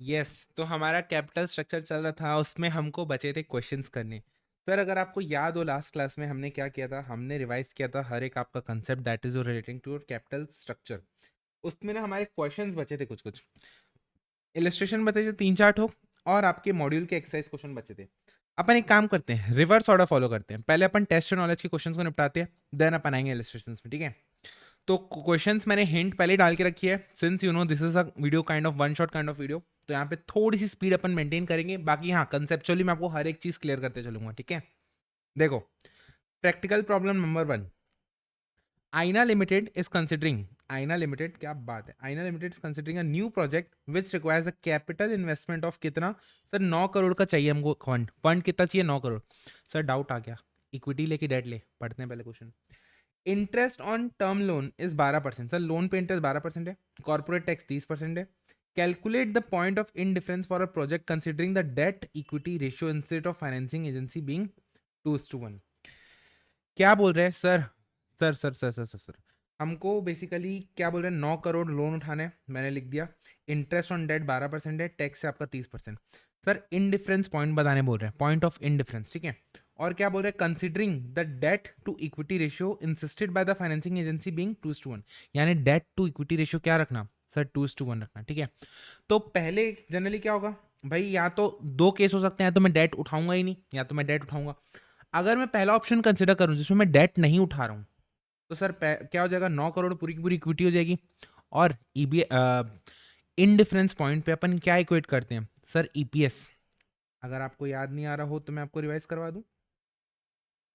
Yes, तो हमारा capital structure चल रहा था, उसमें हमको बचे थे क्वेश्चंस करने। सर अगर आपको याद हो लास्ट क्लास में हमने क्या किया था, हमने रिवाइज किया था हर एक आपका concept that is relating to capital structure. उसमें ना हमारे क्वेश्चंस बचे थे कुछ कुछ, इलस्ट्रेशन बचे थे 3-4 और आपके मॉड्यूल के एक्सरसाइज क्वेश्चन बचे थे। अपन एक काम करते हैं, रिवर्स ऑर्डर फॉलो करते हैं, पहले अपन टेस्ट नॉलेज के क्वेश्चंस को निपटाते हैं, देन अपन आएंगे इलस्ट्रेशंस में, ठीक है। तो क्वेश्चंस मैंने हिंट पहले डाल के रखी है, since you know this is a video kind of one shot kind of video, तो यहाँ पे थोड़ी सी स्पीड अपन मेंटेन करेंगे, बाकी हाँ कंसेप्चुअली मैं आपको हर एक चीज क्लियर करते चलूंगा, ठीक है। देखो, प्रैक्टिकल प्रॉब्लम नंबर 1, आईना लिमिटेड इज कंसिडरिंग, आईना लिमिटेड क्या बात है, आईना limited is considering a new project which requires a capital investment of कितना। सर 9 करोड़ का चाहिए हमको फंड, फंड कितना चाहिए 9 करोड़। सर डाउट आ गया, इक्विटी लेके डेट ले, पढ़ते हैं पहले question. Interest on term loan is 12%, sir loan पे इंटरेस्ट 12% है, कॉर्पोरेट टैक्स 30% है। Calculate the point of indifference for a project considering the debt equity ratio instead of financing agency being 2:1। क्या बोल रहे हैं सर, सर हमको basically क्या बोल रहे हैं, 9 करोड़ लोन उठाने हैं, मैंने लिख दिया। इंटरेस्ट ऑन डेट 12% है, टैक्स है आपका 30%। सर इनडिफरेंस पॉइंट बताने बोल रहे हैं, पॉइंट ऑफ इनडिफरेंस, ठीक है। और क्या बोल रहे हैं, considering the debt to equity ratio insisted by the financing agency being 2:1, यानी डेट टू इक्विटी रेशियो क्या रखना सर, 2:1 रखना, ठीक है। तो पहले जनरली क्या होगा भाई, या तो दो केस हो सकते हैं, या तो मैं डेट उठाऊंगा ही नहीं, या तो मैं डेट उठाऊंगा। अगर मैं पहला ऑप्शन कंसिडर करूं जिसमें मैं डेट नहीं उठा रहा हूं, तो सर क्या हो जाएगा, 9 करोड़ पूरी की पूरी इक्विटी हो जाएगी। और ईबी इन डिफरेंस पॉइंट पे अपन क्या इक्वेट करते हैं सर, ईपीएस। अगर आपको याद नहीं आ रहा हो तो मैं आपको रिवाइज करवा दूं।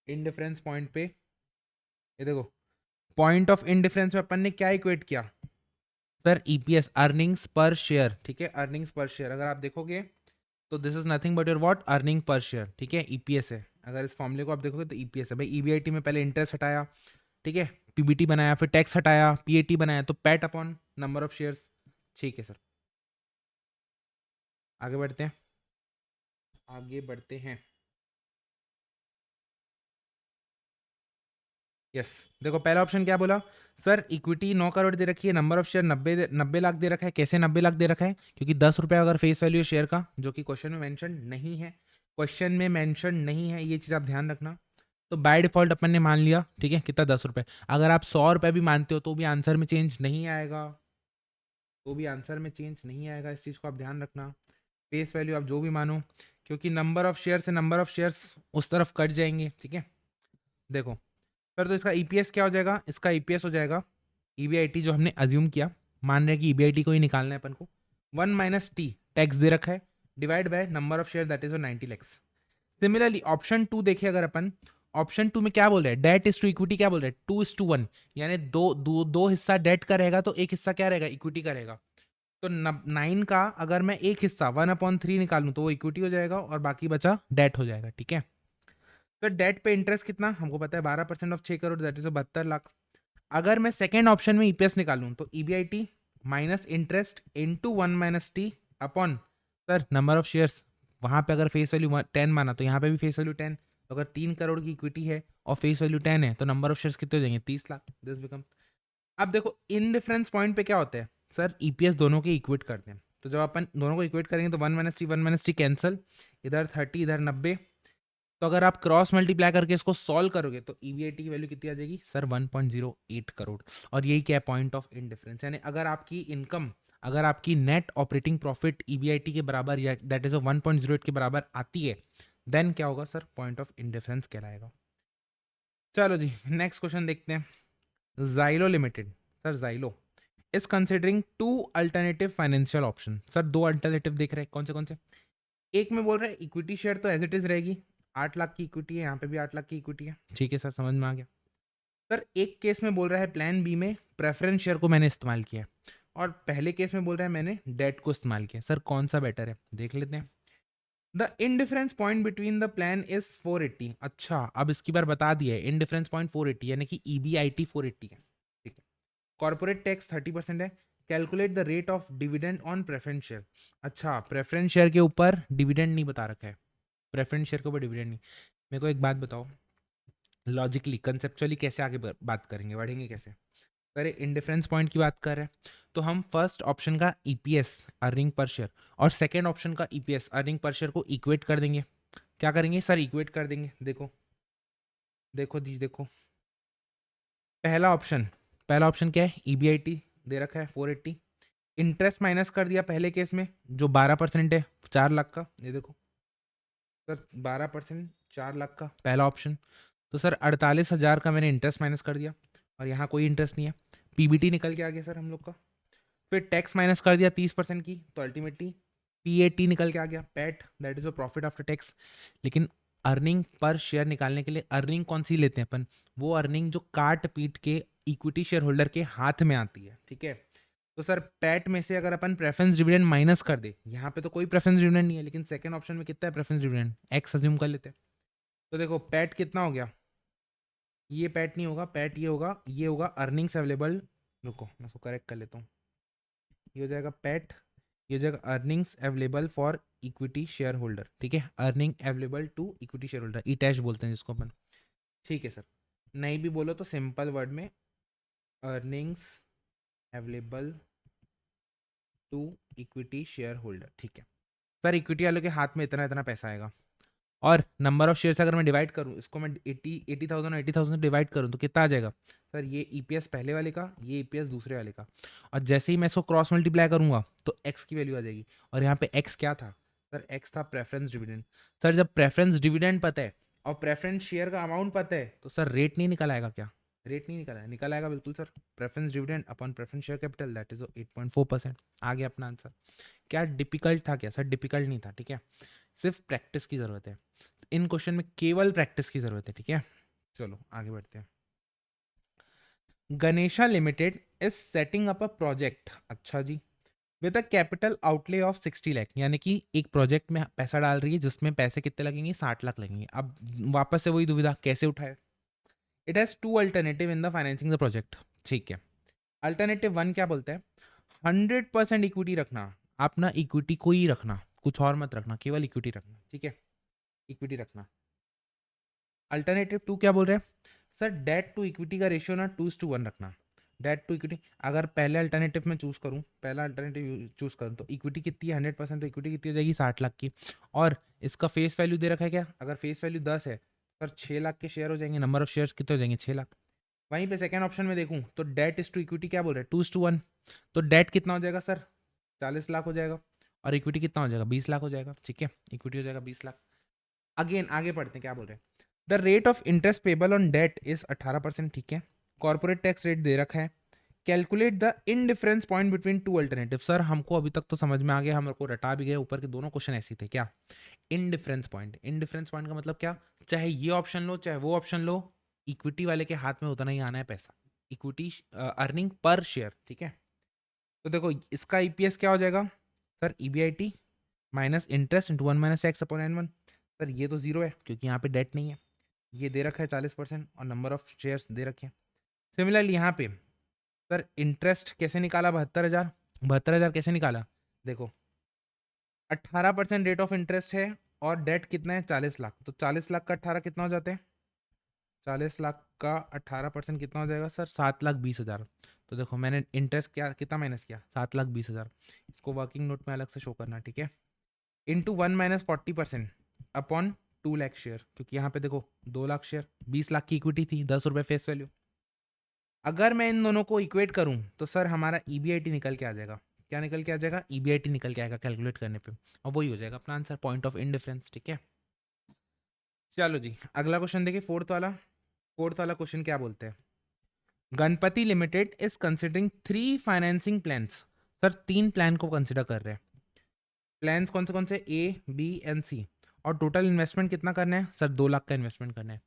इन डिफरेंस पॉइंट पे ये देखो, पॉइंट ऑफ इन डिफरेंस में अपन ने क्या इक्वेट किया सर, ईपीएस, अर्निंग्स पर शेयर, ठीक है, अर्निंग्स पर शेयर। अगर आप देखोगे तो this is nothing but your what, earning per share, ठीक है, ईपीएस है। अगर इस फॉर्मूले को आप देखोगे तो ईपीएस है भाई। ईबीआईटी में पहले इंटरेस्ट हटाया, ठीक है, पीबीटी बनाया, फिर टैक्स हटाया, पीएटी बनाया, तो PAT upon number of shares, ठीक है सर। आगे बढ़ते हैं, आगे बढ़ते हैं। यस, देखो पहला ऑप्शन क्या बोला सर, इक्विटी 9 करोड़ दे रखी है, नंबर ऑफ शेयर 90 लाख दे रखा है। कैसे 90 लाख दे रखा है, क्योंकि 10 रुपये अगर फेस वैल्यू है शेयर का, जो कि क्वेश्चन में मेंशन नहीं है, क्वेश्चन में मेंशन नहीं है, ये चीज़ आप ध्यान रखना। तो बाय डिफॉल्ट अपन ने मान लिया, ठीक है, कितना 10 रुपये। अगर आप 100 रुपये भी मानते हो तो भी आंसर में चेंज नहीं आएगा, तो भी आंसर में चेंज नहीं आएगा, इस चीज़ को आप ध्यान रखना। फेस वैल्यू आप जो भी मानो, क्योंकि नंबर ऑफ शेयर से नंबर ऑफ शेयर्स उस तरफ कट जाएंगे, ठीक है। देखो सर, तो इसका ईपीएस क्या हो जाएगा, इसका ईपीएस हो जाएगा, ईबीआईटी जो हमने अज्यूम किया, मान रहे हैं कि ईबीआईटी को ही निकालना है अपन को, 1 - टी, टैक्स दे रखा है, divide by number of share that is 90 lakhs. Similarly option 2 देखिए, अगर अपन ऑप्शन 2 में क्या बोल रहे हैं, डेट इज टू इक्विटी क्या बोल रहे हैं, 2:1, यानी दो हिस्सा डेट का रहेगा, तो एक हिस्सा क्या रहेगा, इक्विटी का रहेगा। तो 9 का अगर मैं एक हिस्सा 1/3 निकालूं तो वो इक्विटी हो जाएगा, और बाकी बचा डेट हो जाएगा, ठीक है। तो डेट पे इंटरेस्ट कितना हमको पता है, 12% of 6 crore that is 72 lakh. अगर मैं सेकेंड ऑप्शन में ईपीएस निकालूं तो EBIT minus interest into 1 - T upon sir number of shares. वहां पे अगर फेस वैल्यू 10 माना तो यहाँ पे भी फेस वैल्यू 10, तो अगर 3 करोड़ की इक्विटी है और फेस वैल्यू 10 है, तो नंबर ऑफ शेयर्स कितने हो जाएंगे, 30 लाख, दिस बिकम। अब देखो इन डिफरेंस पॉइंट पे क्या होता है सर, ईपीएस दोनों के इक्वेट करते हैं, तो जब अपन दोनों को इक्वेट करेंगे तो 1 - टी कैंसल, इधर 30 इधर 90। तो अगर आप क्रॉस मल्टीप्लाई करके इसको सॉल्व करोगे तो ईवीआईटी की वैल्यू कितनी आ जाएगी सर, 1.08 करोड़। और यही क्या है, पॉइंट ऑफ इंडिफरेंस, यानी अगर आपकी इनकम, अगर आपकी नेट ऑपरेटिंग प्रॉफिट ईवीआईटी के बराबर या दैट इज 1.08 के बराबर आती है, देन क्या होगा सर, पॉइंट ऑफ इंडिफरेंस कहलाएगा। चलो जी नेक्स्ट क्वेश्चन देखते हैं। Xylo limited, sir Xylo is considering 2 alternative financial option. Sir दो अल्टरनेटिव देख रहे हैं, कौन से। एक में बोल रहा है इक्विटी शेयर तो एज इट इज रहेगी, 8 लाख की इक्विटी है, यहाँ पे भी 8 लाख की इक्विटी है, ठीक है सर, समझ में आ गया। सर एक केस में बोल रहा है प्लान बी में प्रेफरेंस शेयर को मैंने इस्तेमाल किया है, और पहले केस में बोल रहा है मैंने डेट को इस्तेमाल किया। सर कौन सा बेटर है, देख लेते हैं। The indifference point between the plan is 480। अच्छा, अब इसकी बार बता दिया है, इनडिफरेंस पॉइंट 480 यानी कि ईबीआईटी 480 है, ठीक है। कॉर्पोरेट टैक्स 30% है। Calculate the rate of dividend on preference share. अच्छा, प्रेफरेंस शेयर के ऊपर डिविडेंड नहीं बता रखा है, प्रेफरेंस शेयर के ऊपर डिविडेंड नहीं। मेरे को एक बात बताओ, लॉजिकली कंसेप्चुअली कैसे आगे बात करेंगे, बढ़ेंगे कैसे। सर इंडिफरेंस पॉइंट की बात कर रहे हैं, तो हम फर्स्ट ऑप्शन का ईपीएस अर्निंग पर शेयर और सेकेंड ऑप्शन का ईपीएस अर्निंग पर शेयर को इक्वेट कर देंगे। क्या करेंगे सर? इक्वेट कर देंगे। देखो देखो जी देखो, पहला ऑप्शन क्या है? ईबीआईटी दे रखा है 480, इंटरेस्ट माइनस कर दिया पहले केस में जो 12% है 4 लाख का। ये देखो सर 12% 4 लाख का पहला ऑप्शन। तो सर 48,000 का मैंने इंटरेस्ट माइनस कर दिया और यहाँ कोई इंटरेस्ट नहीं है, पीबीटी निकल के आ गया सर हम लोग का। फिर टैक्स माइनस कर दिया 30% की, तो अल्टीमेटली पीएटी निकल के आ गया, PAT that is a profit after tax. लेकिन अर्निंग पर शेयर निकालने के लिए अर्निंग कौन सी लेते हैं अपन? वो अर्निंग जो काट पीट के इक्विटी शेयर होल्डर के हाथ में आती है, ठीक है। तो सर पैट में से अगर अपन प्रेफरेंस डिविडेंड माइनस कर दे, यहाँ पे तो कोई प्रेफरेंस डिविडेंड नहीं है, लेकिन सेकंड ऑप्शन में कितना है प्रेफरेंस डिविडेंड? एक्स अज्यूम कर लेते हैं। तो देखो पैट कितना हो गया, ये पैट नहीं होगा, पैट ये होगा अर्निंग्स अवेलेबल। रुको मैं इसको करेक्ट कर लेता हूँ, ये हो जाएगा पैट, ये हो जाएगा earnings available for equity share holder, ठीक है। Earning available to equity share holder, ई टैश बोलते हैं जिसको अपन, ठीक है सर। नहीं भी बोलो तो सिंपल वर्ड में earnings available to equity share holder, ठीक है। सर इक्विटी वालों के हाथ में इतना इतना पैसा आएगा, और नंबर ऑफ शेयर्स अगर मैं डिवाइड करूँ, इसको मैं 80,000 और 80,000 से डिवाइड करूँ तो कितना आ जाएगा सर? ये ईपीएस पहले वाले का, ये ईपीएस दूसरे वाले का, और जैसे ही मैं इसको क्रॉस मल्टीप्लाई करूंगा तो एक्स की वैल्यू आ जाएगी। और यहाँ पे एक्स क्या था सर? एक्स था प्रेफरेंस डिविडेंड। सर जब प्रेफरेंस डिविडेंड पता है और प्रेफरेंस शेयर का अमाउंट पता है तो सर रेट नहीं निकल आएगा क्या? रेट नहीं निकल आएगा, निकल आएगा बिल्कुल sir. Preference dividend upon preference share capital that is 8.4%। आ गया अपना आंसर। क्या डिफिकल्ट था क्या सर? डिफिकल्ट नहीं था, ठीक है। सिर्फ प्रैक्टिस की ज़रूरत है, इन क्वेश्चन में केवल प्रैक्टिस की ज़रूरत है, ठीक है। चलो आगे बढ़ते हैं। Ganesha limited is setting up a project, अच्छा जी, with a capital outlay of 60 lakh, यानी कि एक प्रोजेक्ट में पैसा डाल रही है जिसमें पैसे कितने लगेंगे? 60 लाख लगेंगे। अब वापस से वही दुविधा, कैसे उठाए? It has two alternative in the financing the project, ठीक है। अल्टरनेटिव वन क्या बोलता है? 100% इक्विटी रखना, आप ना इक्विटी को ही रखना, कुछ और मत रखना, केवल इक्विटी रखना, ठीक है, इक्विटी रखना। अल्टरनेटिव टू क्या बोल रहे हैं सर? डेट टू इक्विटी का रेशियो ना 2:1 रखना। डेट टू इक्विटी, अगर पहले अल्टरनेटिव में चूज करूं, पहला अल्टरनेटिव चूज करूं तो इक्विटी कितनी है? 100%, तो इक्विटी कितनी हो जाएगी? 60 लाख की। और इसका फेस वैल्यू दे रखा है क्या? अगर फेस वैल्यू 10 है सर 6 लाख के शेयर हो जाएंगे, नंबर ऑफ शेयर कितने हो जाएंगे? 6 लाख। वहीं पे सेकंड ऑप्शन में देखूं तो डेट इज टू इक्विटी क्या बोल रहे हैं? 2:1, तो डेट कितना हो जाएगा सर? 40 लाख हो जाएगा, और इक्विटी कितना हो जाएगा? 20 लाख हो जाएगा, ठीक है। इक्विटी हो जाएगा 20 लाख। अगेन आगे पढ़ते हैं क्या बोल रहे हैं। The rate of interest payable on debt is 18%, ठीक है। कॉर्पोरेट टैक्स रेट दे रखा है। Calculate the indifference point between two alternative. Sir हमको अभी तक तो समझ में आ गया, हमको रटा भी गए, ऊपर के दोनों क्वेश्चन ऐसे थे क्या? इनडिफरेंस पॉइंट, इनडिफरेंस पॉइंट का मतलब क्या? चाहे ये ऑप्शन लो चाहे वो ऑप्शन लो, इक्विटी वाले के हाथ में उतना ही आना है पैसा, इक्विटी अर्निंग पर शेयर, ठीक है। तो देखो इसका ईपीएस क्या हो जाएगा sir? EBIT minus interest into 1 minus X upon N one. Sir ये तो जीरो है क्योंकि यहाँ पे डेट नहीं है। ये दे रखा है 40% और नंबर ऑफ शेयर्स दे रखे हैं। सिमिलरली यहाँ पे सर इंटरेस्ट कैसे निकाला? 72,000। 72,000 कैसे निकाला? देखो 18% रेट ऑफ इंटरेस्ट है और डेट कितना है? 40 लाख। तो 40 लाख का 18 कितना हो जाते हैं? 40 लाख का 18% कितना हो जाएगा सर? 7,20,000। तो देखो मैंने इंटरेस्ट क्या कितना माइनस किया? 7,20,000। इसको वर्किंग नोट में अलग से शो करना, ठीक है। Into 1 minus 40% upon 2 lakh share, क्योंकि यहाँ पे देखो 2 लाख शेयर, 20 लाख की इक्विटी थी, 10 रुपये फेस वैल्यू। अगर मैं इन दोनों को इक्वेट करूं तो सर हमारा ईबीआईटी निकल के आ जाएगा। क्या निकल के आ जाएगा? ईबीआईटी निकल के आएगा कैलकुलेट करने पे, और वही हो जाएगा अपना आंसर, पॉइंट ऑफ इनडिफरेंस, ठीक है। चलो जी अगला क्वेश्चन देखिए, फोर्थ वाला क्वेश्चन क्या बोलते हैं? Ganpati limited is considering 3 financing plans. Sir 3 plan को कंसिडर कर रहे हैं। प्लान्स कौन से? ए बी एंड सी। और टोटल इन्वेस्टमेंट कितना करना है सर? 2 लाख का इन्वेस्टमेंट करना है।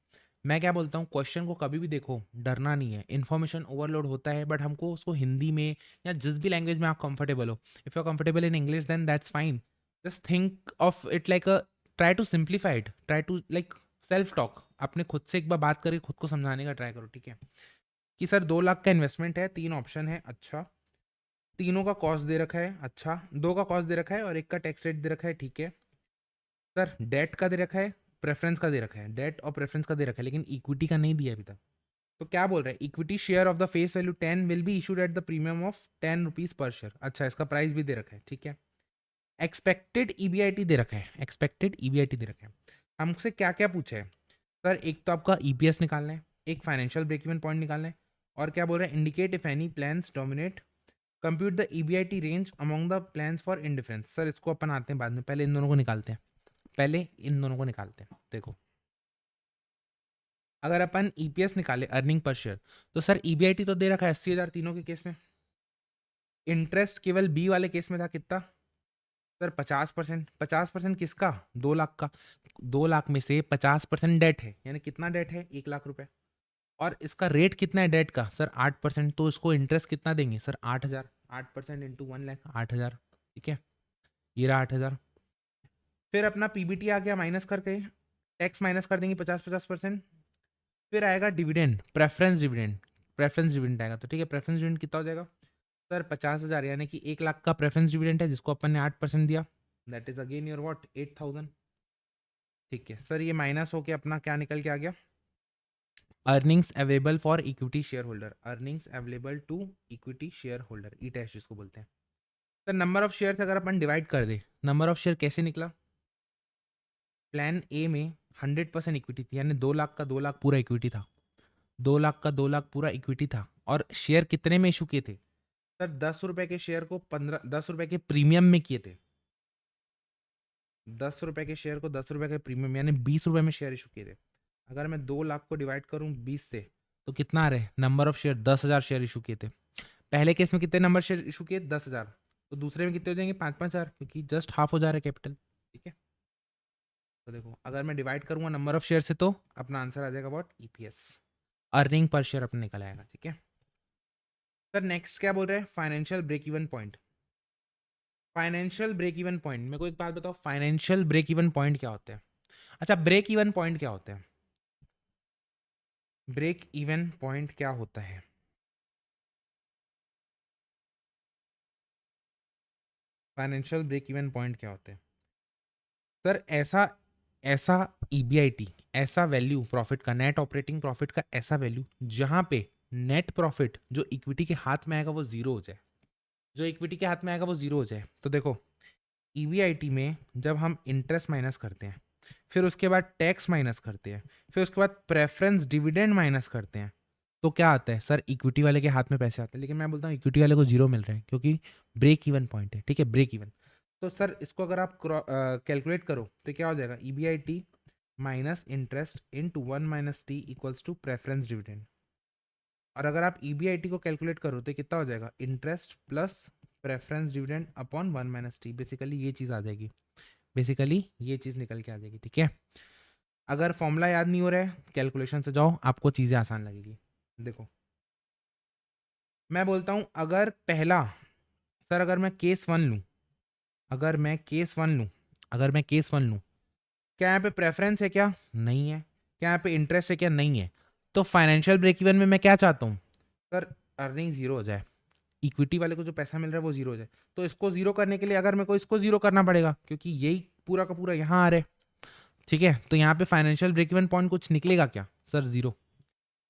मैं क्या बोलता हूँ, क्वेश्चन को कभी भी देखो डरना नहीं है, इन्फॉर्मेशन ओवरलोड होता है, बट हमको उसको हिंदी में या जिस भी लैंग्वेज में आप कंफर्टेबल हो, if you are comfortable in English then that's fine. Just think of it like a, try to simplify it, try to like self talk, अपने खुद से एक बार बात करके खुद को समझाने का ट्राई करो, ठीक है। कि सर 2 लाख का इन्वेस्टमेंट है, 3 ऑप्शन है, अच्छा। तीनों का कॉस्ट दे रखा है, अच्छा। 2 का कॉस्ट दे रखा है और 1 का टैक्स रेट दे रखा है, ठीक है। सर डेट का दे रखा है, प्रेफरेंस का दे रखा है, डेट और प्रेफरेंस का दे रखा है, लेकिन इक्विटी का नहीं दिया अभी तक। तो क्या बोल रहे हैं, equity share of the face value 10 will be issued at the premium of 10 rupees per share. अच्छा, इसका प्राइस भी दे रखा है, ठीक है। एक्सपेक्टेड ईबीआईटी दे रखा है, एक्सपेक्टेड ईबीआईटी दे रखा है। हमसे क्या क्या पूछा है सर, एक तो आपका ईपीएस निकालना है, एक फाइनेंशियल ब्रेक इवन पॉइंट निकालना है, और क्या बोल रहे हैं, indicate if any plans dominate compute the EBIT range among the plans for indifference. Sir इसको अपन आते हैं बाद में, पहले इन दोनों को निकालते हैं, पहले इन दोनों को निकालते हैं। देखो, अगर अपन ईपीएस निकाले, अर्निंग पर शेयर, तो सर ईबीआईटी तो दे रखा है 80,000 तीनों के केस में। इंटरेस्ट केवल बी वाले केस में था कितना सर, 50%। 50% किसका, 2 लाख का। 2 लाख में से 50% डेट है, यानी कितना डेट है, 1 लाख रुपए। और इसका रेट कितना है डेट का सर, 8%। तो इसको इंटरेस्ट कितना देंगे सर, 8,000। 8% इंटू 1 लाख, 8,000। ठीक है, ये रहा 8,000। फिर अपना पीबीटी आ गया, माइनस करके टैक्स माइनस कर देंगे 50-50%। फिर आएगा dividend, preference dividend. Preference dividend आएगा तो ठीक है, प्रेफरेंस डिविडेंड कितना हो जाएगा सर, 50,000, यानी कि 1 लाख का प्रेफरेंस डिविडेंड है जिसको अपन ने 8% दिया, that is again your what, 8,000। ठीक है सर, ये माइनस होके अपना क्या निकल के आ गया, earnings available for equity share holder, earnings available to equity share holder, ई टैक्स जिसको बोलते हैं। सर नंबर ऑफ शेयर अगर अपन डिवाइड कर दे, नंबर ऑफ शेयर कैसे निकला, प्लान ए में 100% इक्विटी थी, यानी 2 लाख का 2 लाख पूरा इक्विटी था। 2 लाख का 2 लाख पूरा इक्विटी था, और शेयर कितने में इशू किए थे सर, 10 रुपए के शेयर को 10 रुपए के प्रीमियम में किए थे। 10 रुपए के शेयर को 10 रुपए के प्रीमियम, यानी 20 रुपए में शेयर इशू किए थे। अगर मैं 2 लाख को डिवाइड करूं 20 से, तो कितना आ रहे, number of share 10,000 share issue किए थे। पहले केस में कितने नंबर शेयर इशू किए, 10,000। तो दूसरे में कितने हो जाएंगे, 5-5 हज़ार, क्योंकि जस्ट हाफ हो जा रहा है कैपिटल। ठीक है, तो देखो अगर मैं डिवाइड करूंगा नंबर ऑफ शेयर से, तो अपना आंसर आ जाएगा what, EPS, earning per share अपना निकल आएगा। ठीक है सर, नेक्स्ट क्या बोल रहे हैं, financial break even point. Financial break even point, मेरे को एक बात बताओ, फाइनेंशियल ब्रेक इवन पॉइंट क्या होता है। अच्छा, ब्रेक इवन पॉइंट क्या होता है, ब्रेक इवन पॉइंट क्या होता है। फाइनेंशियल ब्रेक इवन पॉइंट क्या होता है सर, ऐसा ऐसा ईबीआईटी, ऐसा वैल्यू प्रॉफिट का, नेट ऑपरेटिंग प्रॉफिट का ऐसा वैल्यू जहां पे नेट प्रॉफिट जो इक्विटी के हाथ में आएगा वो जीरो हो जाए, जो इक्विटी के हाथ में आएगा वो जीरो हो जाए। तो देखो, ईबीआईटी में जब हम इंटरेस्ट माइनस करते हैं, फिर उसके बाद टैक्स माइनस करते हैं, फिर उसके बाद प्रेफरेंस डिविडेंड माइनस करते हैं, तो क्या आता है सर, इक्विटी वाले के हाथ में पैसे आते हैं। लेकिन मैं बोलता हूँ इक्विटी वाले को जीरो मिल रहे हैं, क्योंकि ब्रेक इवन पॉइंट है। ठीक है, ब्रेक इवन। तो सर इसको अगर आप कैलकुलेट करो तो क्या हो जाएगा, EBIT minus interest into 1 - t equals to preference dividend. और अगर आप ईबीआईटी को कैलकुलेट करो तो कितना हो जाएगा, interest plus preference dividend upon 1 - t। Basically ये चीज़ आ जाएगी, बेसिकली ये चीज़ निकल के आ जाएगी। ठीक है, अगर फॉर्मूला याद नहीं हो रहा है, कैलकुलेशन से जाओ, आपको चीज़ें आसान लगेगी। देखो, मैं बोलता हूँ अगर पहला, सर अगर मैं केस वन लूँ, अगर मैं केस वन लूँ, अगर मैं केस वन लूँ, क्या यहाँ पे प्रेफरेंस है क्या, नहीं है। क्या यहाँ पे इंटरेस्ट है क्या, नहीं है। तो फाइनेंशियल ब्रेक इवन में मैं क्या चाहता हूँ सर, अर्निंग जीरो हो जाए, इक्विटी वाले को जो पैसा मिल रहा है वो जीरो हो जाए। तो इसको जीरो करने के लिए अगर मेरे को इसको जीरो करना पड़ेगा, क्योंकि यही पूरा का पूरा यहाँ आ रहा है। ठीक है, तो यहाँ पे फाइनेंशियल ब्रेक इवन पॉइंट कुछ निकलेगा क्या sir, zero.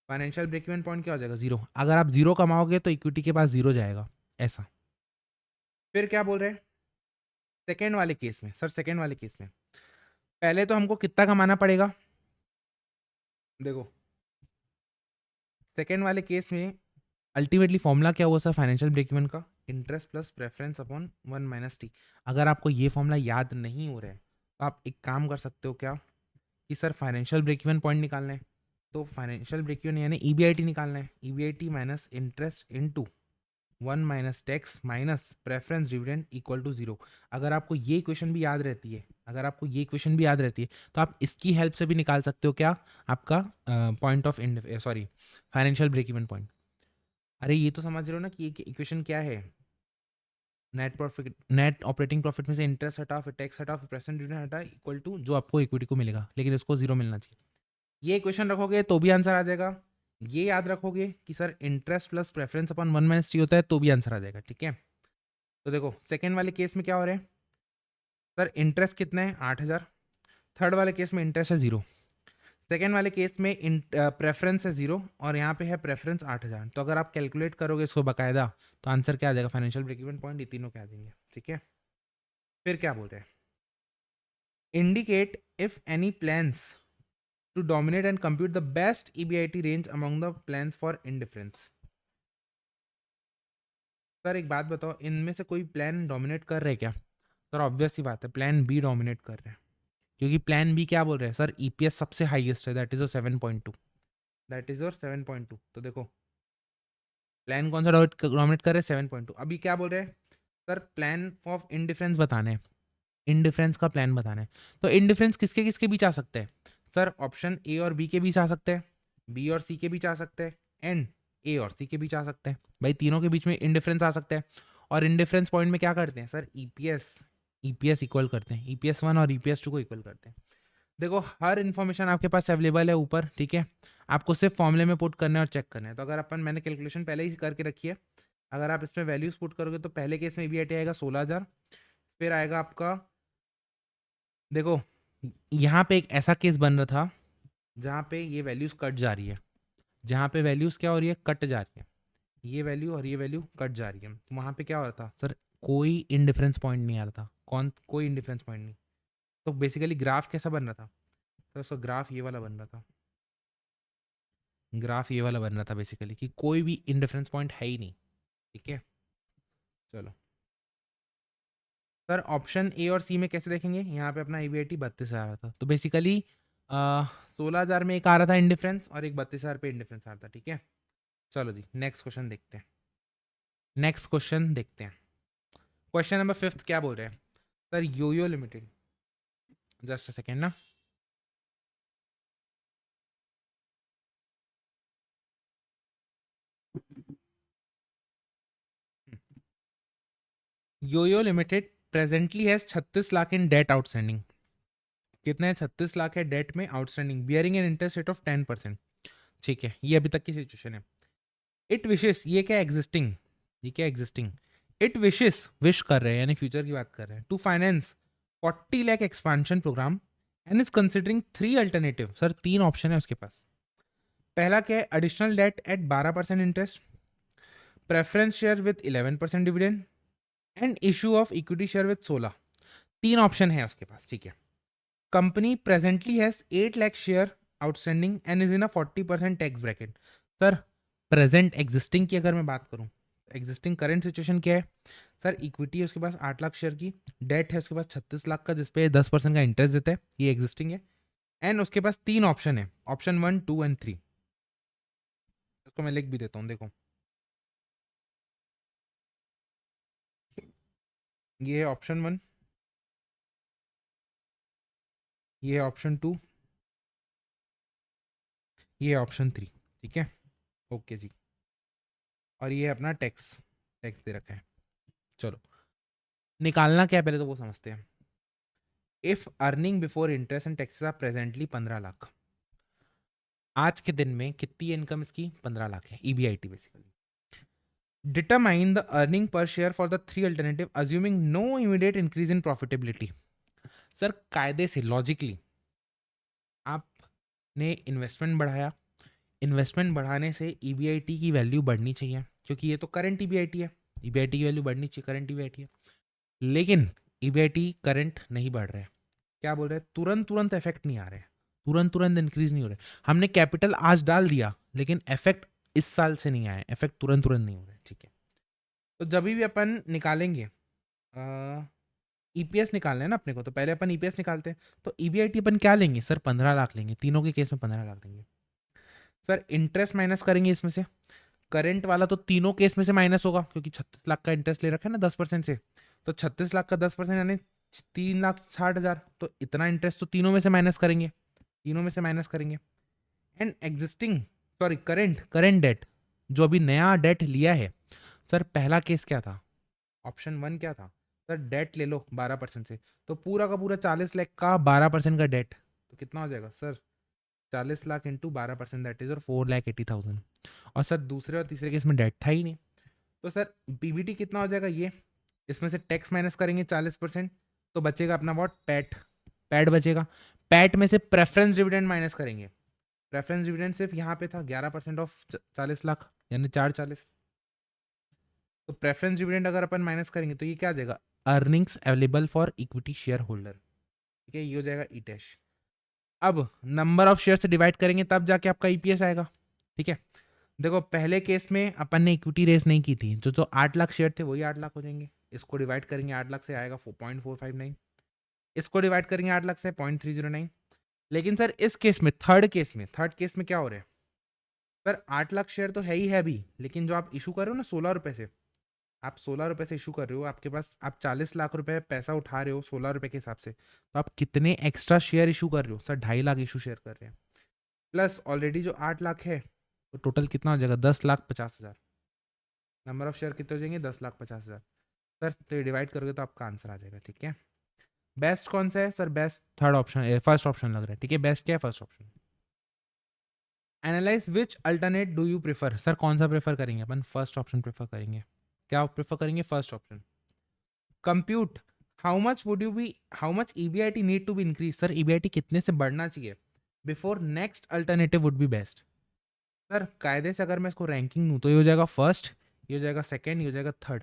Financial break even point क्या हो जाएगा, जीरो। अगर आप जीरो कमाओगे तो इक्विटी के पास जीरो जाएगा, ऐसा। फिर क्या बोल रहे हैं सेकेंड वाले केस में, सर सेकेंड वाले केस में पहले तो हमको कितना कमाना पड़ेगा, देखो सेकेंड वाले केस में अल्टीमेटली फॉर्मूला क्या हुआ सर, फाइनेंशियल ब्रेक इवन का interest plus preference upon 1 - t। अगर आपको ये फॉर्मूला याद नहीं हो रहा है तो आप एक काम कर सकते हो, क्या कि sir financial break even point निकालना है, तो फाइनेंशियल ब्रेक इवन यानी ईबीआईटी निकालना है, EBIT minus interest into 1 - tax minus preference dividend equal to zero. अगर आपको ये इक्वेशन भी याद रहती है, अगर आपको ये इक्वेशन भी याद रहती है, तो आप इसकी हेल्प से भी निकाल सकते हो क्या, आपका point of sorry, financial break even point. अरे ये तो समझ रहे हो ना कि ये इक्वेशन क्या है, net profit, net operating profit में से इंटरेस्ट हटा, फिर टैक्स हटा, फिर प्रेजेंट डिविडेंड हटा, इक्वल टू जो आपको इक्विटी को मिलेगा, लेकिन इसको जीरो मिलना चाहिए। ये इक्वेशन रखोगे तो भी आंसर आ जाएगा। ये याद रखोगे कि sir interest plus preference upon 1 - t होता है, तो भी आंसर आ जाएगा। ठीक है, तो देखो सेकेंड वाले केस में क्या हो रहा है सर, इंटरेस्ट कितना है 8,000। थर्ड वाले केस में इंटरेस्ट है जीरो। सेकेंड वाले केस में प्रेफरेंस है 0 और यहाँ पे है प्रेफरेंस 8000। तो अगर आप कैलकुलेट करोगे इसको बाकायदा तो आंसर क्या आ जाएगा, फाइनेंशियल ब्रेक इवन पॉइंट, ये तीनों क्या आ जाएंगे। ठीक है, फिर क्या बोल रहे हैं, indicate if any plans to dominate and compute the best EBIT range among the plans for indifference. Sir एक बात बताओ, इनमें से कोई प्लान डोमिनेट कर रहे हैं क्या? सर ऑब्वियस सी बात है, प्लान बी डोमिनेट कर रहे हैं, क्योंकि प्लान बी क्या बोल रहे हैं सर, ईपीएस सबसे हाईएस्ट है, that is your 7.2, that is your 7.2। तो देखो प्लान कौन सा डोमिनेट कर रहे हैं, 7.2। अभी क्या बोल रहे हैं सर, प्लान ऑफ इनडिफरेंस बताने हैं, इनडिफरेंस का प्लान बताना है। तो इनडिफरेंस किसके किसके बीच आ सकते हैं सर, ऑप्शन ए और बी के बीच आ सकते हैं, बी और सी के बीच आ सकते हैं, एंड ए और सी के बीच आ सकते हैं। भाई तीनों के बीच में इनडिफरेंस आ सकते हैं, और इनडिफरेंस पॉइंट में क्या करते हैं सर, ईपीएस, ईपीएस इक्वल करते हैं, ईपीएस 1 और ईपीएस 2 को इक्वल करते हैं। देखो हर इन्फॉर्मेशन आपके पास अवेलेबल है ऊपर, ठीक है, आपको सिर्फ फॉर्मूले में पुट करना है और चेक करना है। तो अगर अपन, मैंने कैलकुलेशन पहले ही करके रखी है, अगर आप इसमें वैल्यूज पुट करोगे तो पहले केस में ईबीआईटी आएगा 16000, फिर आएगा आपका, देखो यहाँ पे एक ऐसा केस बन रहा था जहाँ पे ये वैल्यूज कट जा रही है, जहाँ पे वैल्यूज क्या हो रही है, कट जा रही है, ये वैल्यू और ये वैल्यू कट जा रही है। तो वहाँ पे क्या हो रहा था सर, कोई इनडिफरेंस पॉइंट नहीं आ रहा था, कोई इनडिफरेंस पॉइंट नहीं। तो बेसिकली ग्राफ कैसा बन रहा था सर, उसका ग्राफ ये वाला बन रहा था, ग्राफ ये वाला बन रहा था बेसिकली, कि कोई भी इंडिफरेंस पॉइंट है ही नहीं। ठीक है, चलो सर ऑप्शन ए और सी में कैसे देखेंगे, यहाँ पे अपना ईवीआईटी 32 आ रहा था, तो बेसिकली 16000 में एक आ रहा था इंडिफरेंस और एक 32,000 पे इंडिफरेंस आ रहा था। ठीक है, चलो जी नेक्स्ट क्वेश्चन देखते हैं, नेक्स्ट क्वेश्चन देखते हैं। क्वेश्चन नंबर 5 क्या बोल रहे हैं sir, Yoyo limited, just a second ना, Yoyo limited presently has 36 lakh in debt outstanding. कितना है, 36 लाख है डेट में outstanding, bearing an interest rate of 10%। ठीक है, ये अभी तक की सिचुएशन है। इट विशेस, ये क्या एग्जिस्टिंग, ये क्या एग्जिस्टिंग, इट विशेस विश कर रहे हैं यानी फ्यूचर की बात कर रहे हैं, to finance 40 lakh expansion program and is considering 3 alternative. Sir 3 option है उसके पास। पहला क्या है, additional debt at 12% interest, preference share with 11% dividend and issue of equity share with 16। 3 option है उसके पास। ठीक है, company presently has 8 lakh share outstanding and is in a 40% tax bracket. Sir present existing की अगर मैं बात करूं, एग्जिस्टिंग करंट सिचुएशन क्या है सर, इक्विटी है उसके पास 8 लाख शेयर की, डेट है उसके पास 36 लाख का जिसपे 10% का इंटरेस्ट देता है, ये एग्जिस्टिंग है। एंड उसके पास 3 ऑप्शन है, ऑप्शन 1, 2 एंड 3। इसको मैं लिख भी देता हूँ, देखो ये है ऑप्शन 1, ये है ऑप्शन 2, ये है ऑप्शन 3। ठीक है, ओके जी, और ये है अपना टैक्स, टैक्स दे रखा है। चलो निकालना क्या है पहले तो वो समझते हैं। If earning before interest and taxes are presently 15 lakh, आज के दिन में कितनी इनकम इसकी, 15 लाख है, EBIT basically. Determine the earning per share for the 3 alternative assuming no immediate increase in profitability. Sir कायदे से लॉजिकली आपने इन्वेस्टमेंट बढ़ाया, इन्वेस्टमेंट बढ़ाने से ईबीआईटी की वैल्यू बढ़नी चाहिए, क्योंकि ये तो करंट ईबीआईटी है, ईबीआईटी की वैल्यू बढ़नी चाहिए, करंट ईबीआईटी है। लेकिन ईबीआईटी करंट नहीं बढ़ रहा है, क्या बोल रहे हैं, तुरंत तुरंत इफेक्ट नहीं आ रहे, तुरंत तुरंत इंक्रीज नहीं हो रहे। हमने कैपिटल आज डाल दिया लेकिन इफेक्ट इस साल से नहीं आया, इफेक्ट तुरंत तुरंत नहीं हो रहा है। ठीक है, तो जब भी अपन निकालेंगे ईपीएस निकालना है ना अपने को, तो पहले अपन ईपीएस निकालते हैं। तो ईबीआईटी अपन क्या लेंगे सर, 15 लाख लेंगे, तीनों के केस में 15 लाख लेंगे। सर इंटरेस्ट माइनस करेंगे इसमें से, करंट वाला तो तीनों केस में से माइनस होगा क्योंकि 36 लाख का इंटरेस्ट ले रखा है ना 10% से, तो 36 लाख का 10% यानी 3,60,000, तो इतना इंटरेस्ट तो तीनों में से माइनस करेंगे, तीनों में से माइनस करेंगे। And existing, sorry current, current debt, जो अभी नया डेट लिया है। सर पहला केस क्या था, ऑप्शन 1 क्या था सर, डेट ले लो 12% से, तो पूरा का पूरा 40 लाख का 12% का डेट, तो कितना हो जाएगा sir, 40 lakh into 12%, that is और 4,80,000। और सर दूसरे और तीसरे केस में डेट था ही नहीं, तो सर पीबीटी कितना हो जाएगा ये, इसमें से टैक्स माइनस करेंगे 40%, तो बचेगा अपना व्हाट, पैट, पैट बचेगा। पैट में से प्रेफरेंस डिविडेंड माइनस करेंगे, प्रेफरेंस डिविडेंड सिर्फ यहाँ पे था 11% ऑफ 40 लाख यानी 440। तो प्रेफरेंस डिविडेंड अगर अपन माइनस करेंगे तो ये क्या आ जाएगा, earnings available for equity share holder, ठीक है, ये हो जाएगा ईटेश। अब नंबर ऑफ शेयर से डिवाइड करेंगे तब जाके आपका ईपीएस आएगा, ठीक है। देखो पहले केस में अपन ने इक्विटी रेस नहीं की थी, जो जो 8 लाख शेयर थे वही 8 लाख हो जाएंगे। इसको डिवाइड करेंगे 8 लाख से आएगा 4.459, इसको डिवाइड करेंगे 8 लाख से 0.309। लेकिन सर इस केस में थर्ड केस में क्या हो रहा है सर, 8 लाख शेयर तो है ही है अभी, लेकिन जो आप इशू कर रहे हो ना 16 रुपए से, आप 16 रुपए से इशू कर रहे हो, आपके पास आप 40 लाख रुपए पैसा उठा रहे हो 16 रुपए के हिसाब से, तो आप कितने एक्स्ट्रा शेयर इशू कर रहे हो सर, 2.5 लाख इशू शेयर कर रहे हैं। प्लस ऑलरेडी जो 8 लाख है, तो टोटल कितना हो जाएगा 10,50,000। नंबर ऑफ शेयर कितने हो जाएंगे 10,50,000 सर, तो ये डिवाइड करोगे तो आपका आंसर आ जाएगा, ठीक है। बेस्ट कौन सा है sir, best third option, first option लग रहा है, ठीक है। बेस्ट क्या है, first option. Analyse which alternate do you prefer, sir कौन सा प्रेफर करेंगे अपन, फर्स्ट ऑप्शन प्रेफर करेंगे। क्या प्रेफर करेंगे, first option. Compute how much EBIT need to be increase, sir EBIT कितने से बढ़ना चाहिए before next alternative would be best. Sir कायदे से अगर मैं इसको रैंकिंग दूं तो ये हो जाएगा फर्स्ट, ये हो जाएगा सेकंड, ये हो जाएगा थर्ड,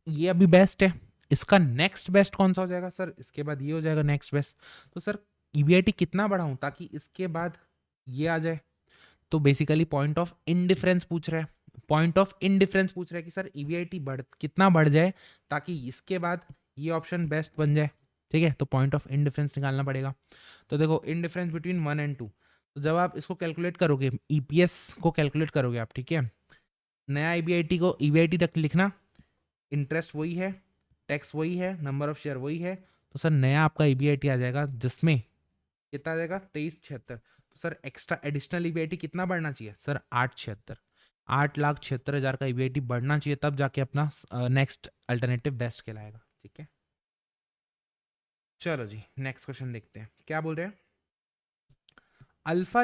ये अभी बेस्ट है। इसका नेक्स्ट बेस्ट कौन सा हो जाएगा सर, इसके बाद ये हो जाएगा नेक्स्ट बेस्ट। तो सर ईबीआईटी कितना बढ़ाऊं ताकि इसके बाद ये आ जाए, तो बेसिकली पॉइंट ऑफ इनडिफरेंस पूछ रहा है, पॉइंट ऑफ इनडिफरेंस पूछ रहा है कि सर ईवीआईटी कितना बढ़ जाए ताकि इसके बाद ये ऑप्शन बेस्ट बन जाए, ठीक है। तो पॉइंट ऑफ इनडिफरेंस निकालना पड़ेगा। तो देखो इनडिफरेंस बिटवीन 1 और 2, तो जब आप इसको कैलकुलेट करोगे, ईपीएस को कैलकुलेट करोगे आप, ठीक है, नया ईबीआईटी को ईबीआईटी तक लिखना, इंटरेस्ट वही है, टैक्स वही है, नंबर ऑफ शेयर वही है, तो सर नया आपका ईबीआईटी आ जाएगा जिसमें कितना आ जाएगा 2376। तो सर एक्स्ट्रा एडिशनल ईबीआईटी कितना बढ़ना चाहिए सर, 876, 8,76,000 का ईबीआईटी बढ़ना चाहिए, तब जाके अपना नेक्स्ट अल्टरनेटिव बेस्ट कहलाएगा, ठीक है। चलो जी नेक्स्ट क्वेश्चन देखते हैं क्या बोल रहे हैं। Alpha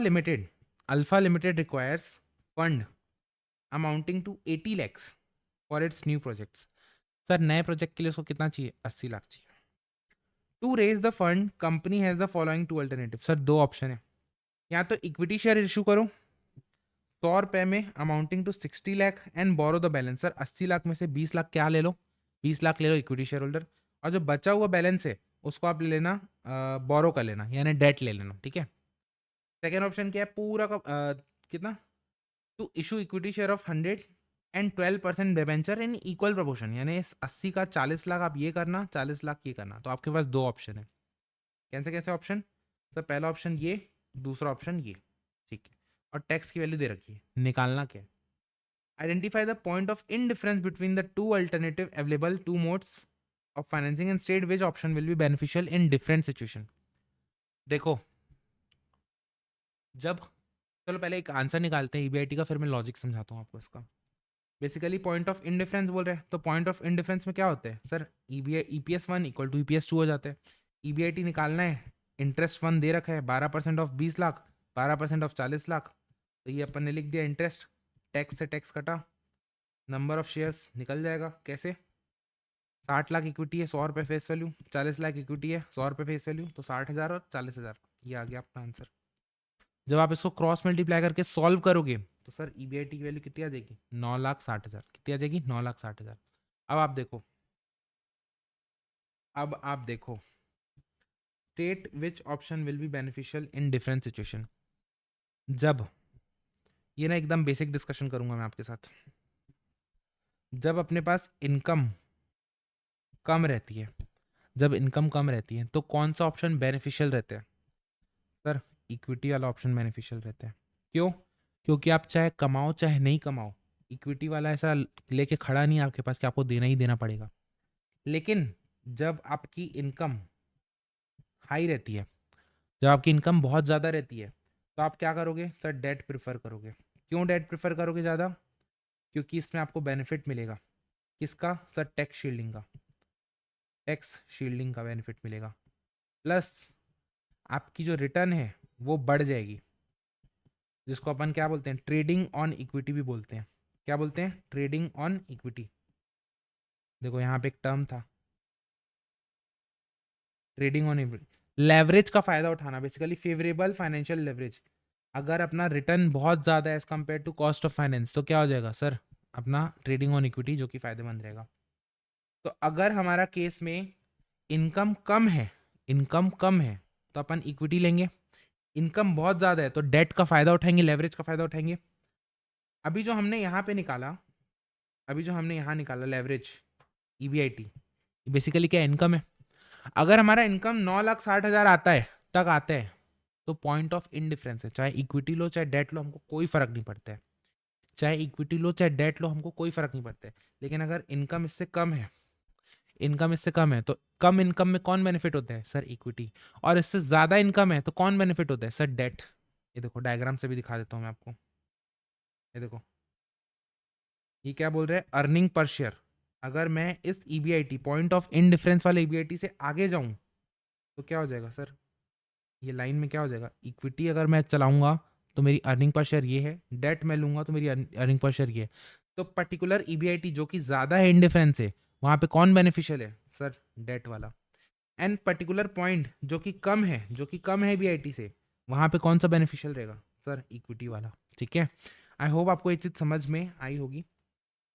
Limited requires fund amounting to 80 lakhs for its new projects. Sir नए प्रोजेक्ट के लिए उसको कितना चाहिए, 80 लाख चाहिए। To raise the fund company has the following two alternative, sir दो ऑप्शन है, या तो इक्विटी शेयर इशू करो 100 रुपए में amounting to 60 lakh and borrow the balance, sir 80 lakh में से 20 लाख क्या ले लो, 20 लाख ले लो इक्विटी शेयर होल्डर, और जो बचा हुआ बैलेंस है उसको आप ले लेना, बोरो कर लेना यानी डेट ले लेना, ठीक है। सेकेंड ऑप्शन क्या है, पूरा का कितना, to issue equity share of 112% debenture in equal proportion, यानी इस 80 का 40 लाख आप ये करना, 40 लाख ये करना। तो आपके पास दो ऑप्शन है, कैसे कैसे ऑप्शन सर, पहला ऑप्शन ये, दूसरा ऑप्शन ये, ठीक है। और टैक्स की वैल्यू दे रखी है, निकालना क्या है। Identify the point of indifference between the two alternative available two modes of financing and state which option will be beneficial in different situation. देखो जब, चलो पहले एक आंसर निकालते हैं ईबीआईटी का, फिर मैं लॉजिक समझाता हूँ आपको इसका। बेसिकली पॉइंट ऑफ इनडिफरेंस बोल रहे हैं, तो पॉइंट ऑफ इनडिफरेंस में क्या होता है sir, EPS 1 equal to EPS 2 हो जाता है। ईबीआईटी निकालना है, इंटरेस्ट 1 दे रखा है 12% ऑफ 20 लाख, 12% ऑफ 40 लाख, तो ये अपन ने लिख दिया इंटरेस्ट, टैक्स से टैक्स कटा, नंबर ऑफ शेयर्स निकल जाएगा कैसे, 60 लाख इक्विटी है 100 रुपये फेस वैल्यू, 40 लाख इक्विटी है 100 रुपये फेस वैल्यू, तो 60,000 और 40,000, ये आ गया अपना आंसर। जब आप इसको क्रॉस मल्टीप्लाई करके सॉल्व करोगे तो सर ईबीआईटी की वैल्यू कितनी आ जाएगी, 9,60,000, कितनी आ जाएगी 9,60,000। अब आप देखो, state which option will be beneficial in different situation. जब ये ना एकदम बेसिक डिस्कशन करूंगा मैं आपके साथ, जब अपने पास इनकम कम रहती है, जब इनकम कम रहती है तो कौन सा ऑप्शन बेनिफिशियल रहता है सर, इक्विटी वाला ऑप्शन बेनिफिशियल रहता है। क्यों, क्योंकि आप चाहे कमाओ चाहे नहीं कमाओ, इक्विटी वाला ऐसा लेके खड़ा नहीं है आपके पास कि आपको देना ही देना पड़ेगा। लेकिन जब आपकी इनकम हाई रहती है, जब आपकी इनकम बहुत ज़्यादा रहती है, तो आप क्या करोगे सर, डेट प्रेफर करोगे। क्यों डेट प्रेफर करोगे ज़्यादा, क्योंकि इसमें आपको बेनिफिट मिलेगा, किसका सर, टैक्स शील्डिंग का बेनिफिट मिलेगा, प्लस आपकी जो रिटर्न है वो बढ़ जाएगी, जिसको अपन क्या बोलते हैं, ट्रेडिंग ऑन इक्विटी भी बोलते हैं। क्या बोलते हैं, ट्रेडिंग ऑन इक्विटी। देखो यहाँ पे एक टर्म था, ट्रेडिंग ऑन इक्विटी, लेवरेज का फायदा उठाना, बेसिकली फेवरेबल फाइनेंशियल लेवरेज। अगर अपना रिटर्न बहुत ज़्यादा है as compare to cost of finance तो क्या हो जाएगा सर, अपना ट्रेडिंग ऑन इक्विटी, जो कि फ़ायदेमंद रहेगा। तो अगर हमारा केस में इनकम कम है, इनकम कम है तो अपन इक्विटी लेंगे। इनकम बहुत ज़्यादा है तो डेट का फ़ायदा उठाएंगे, लेवरेज का फ़ायदा उठाएंगे। अभी जो हमने यहाँ पे निकाला, अभी जो हमने यहाँ निकाला लेवरेज, ईबीआईटी, बेसिकली क्या इनकम है। अगर हमारा इनकम 9,60,000 आता है तक आता है तो पॉइंट ऑफ इनडिफरेंस है, चाहे इक्विटी लो चाहे डेट लो, हमको कोई फर्क नहीं पड़ता है। चाहे इक्विटी लो चाहे डेट लो, हमको कोई फर्क नहीं पड़ता है। लेकिन अगर इनकम इससे कम है, इनकम इससे कम है तो कम इनकम में कौन बेनिफिट होता है सर, इक्विटी। और इससे ज्यादा इनकम है तो कौन बेनिफिट होता है सर, डेट। ये देखो डायग्राम से भी दिखा देता हूँ मैं आपको। ये देखो, ये क्या बोल रहे हैं, अर्निंग पर शेयर। अगर मैं इस ईबीआईटी, पॉइंट ऑफ इनडिफरेंस वाले ईबीआईटी से आगे जाऊं तो क्या हो जाएगा सर, ये लाइन में क्या हो जाएगा, इक्विटी अगर मैं चलाऊंगा तो मेरी अर्निंग पर शेयर ये है, डेट मैं लूंगा तो मेरी अर्निंग पर शेयर ये है। तो पर्टिकुलर ईबीआईटी जो कि ज्यादा है इनडिफरेंस है, वहां पे कौन बेनिफिशियल है सर, डेट वाला। एंड पर्टिकुलर पॉइंट जो कि कम है, जो कि कम है ईबीआईटी से, वहां पे कौन सा बेनिफिशियल रहेगा सर, इक्विटी वाला। ठीक है, आई होप आपको ये चीज़ समझ में आई होगी।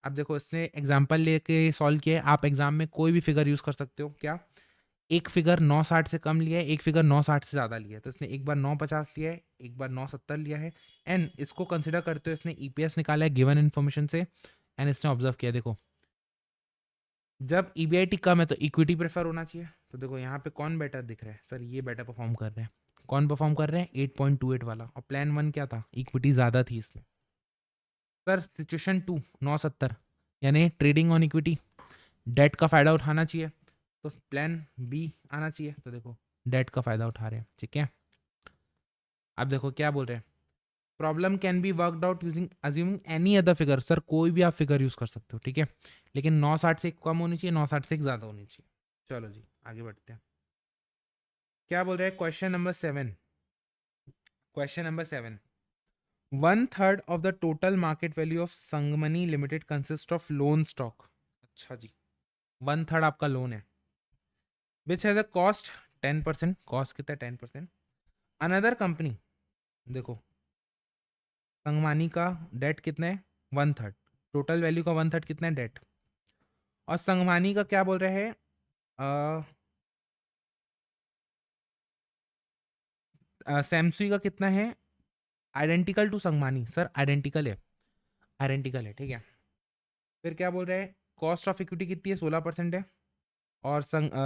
अब देखो इसने एग्जाम्पल लेके सॉल्व किया है, आप एग्जाम में कोई भी फिगर यूज कर सकते हो। क्या, एक फिगर 960 से कम लिया है, एक फिगर 960 से ज़्यादा लिया है, तो इसने एक बार 950 लिया है, एक बार 970 लिया है। एंड इसको कंसिडर करते हुए इसने ईपीएस निकाला है गिवन इन्फॉर्मेशन से। एंड इसने ऑब्जर्व किया, देखो जब ईबीआईटी कम है तो इक्विटी प्रेफर होना चाहिए। तो देखो यहाँ पे कौन बेटर दिख रहा है सर, ये बेटर परफॉर्म कर रहे हैं। कौन परफॉर्म कर रहे हैं, 8.28 वाला। और प्लान 1 क्या था, इक्विटी ज़्यादा थी इसमें। सर सिचुएशन 2 970, यानी ट्रेडिंग ऑन इक्विटी, डेट का फ़ायदा उठाना चाहिए, तो प्लान बी आना चाहिए। तो देखो डेट का फ़ायदा उठा रहे हैं, ठीक है। अब देखो क्या बोल रहे हैं, problem can be worked out using assuming any other figure. Sir कोई भी आप फिगर यूज़ कर सकते हो, ठीक है, लेकिन 960 से कम होनी चाहिए, 960 से ज़्यादा होनी चाहिए। चलो जी आगे बढ़ते हैं। क्या बोल रहे हैं, question number 7, question number 7, 1/3 of the total market value of Sangamani limited consist of loan stock. अच्छा जी, 1/3 आपका लोन है, which has a cost 10%, cost कितना है 10%। अनदर कंपनी, देखो संगमानी का डेट कितना है 1/3, टोटल वैल्यू का 1/3 कितना है डेट। और संगमानी का क्या बोल रहे हैं, सैमसुई का कितना है, आइडेंटिकल टू संगमानी। सर आइडेंटिकल है, आइडेंटिकल है, ठीक है। फिर क्या बोल रहे हैं, कॉस्ट ऑफ इक्विटी कितनी है, 16% है। और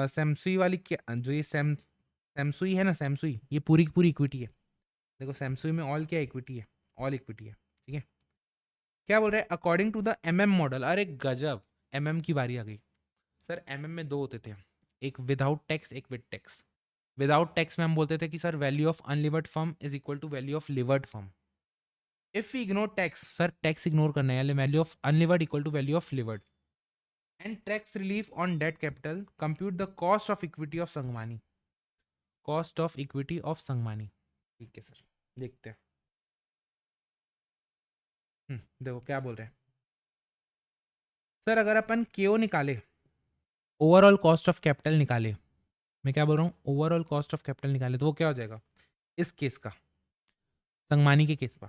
सैमसुई वाली क्या, जो ये सैमसुई है ना, सैमसुई ये पूरी की पूरी इक्विटी है। देखो सैमसुई में ऑल क्या इक्विटी है, ऑल इक्विटी है, ठीक है। क्या बोल रहे हैं, according to the MM model. अरे गजब, एमएम की बारी आ गई। सर एमएम में दो होते थे, एक विदाउट टैक्स एक विद टैक्स। विदाउट टैक्स में हम बोलते थे कि sir value of unlevered firm is equal to value of levered firm. If we ignore tax, sir tax ignore करना है, value of unlevered equal to value of levered. And tax relief on debt capital, compute the cost of equity of Sangamani, cost of equity of Sangamani. ठीक है sir, देखते हैं। देखो क्या बोल रहे हैं, सर अगर अपन केओ निकाले, ओवरऑल कॉस्ट ऑफ कैपिटल निकाले, मैं क्या बोल रहा हूँ, ओवरऑल कॉस्ट ऑफ कैपिटल निकाले, तो वो क्या हो जाएगा इस केस का, संगमानी के केस का।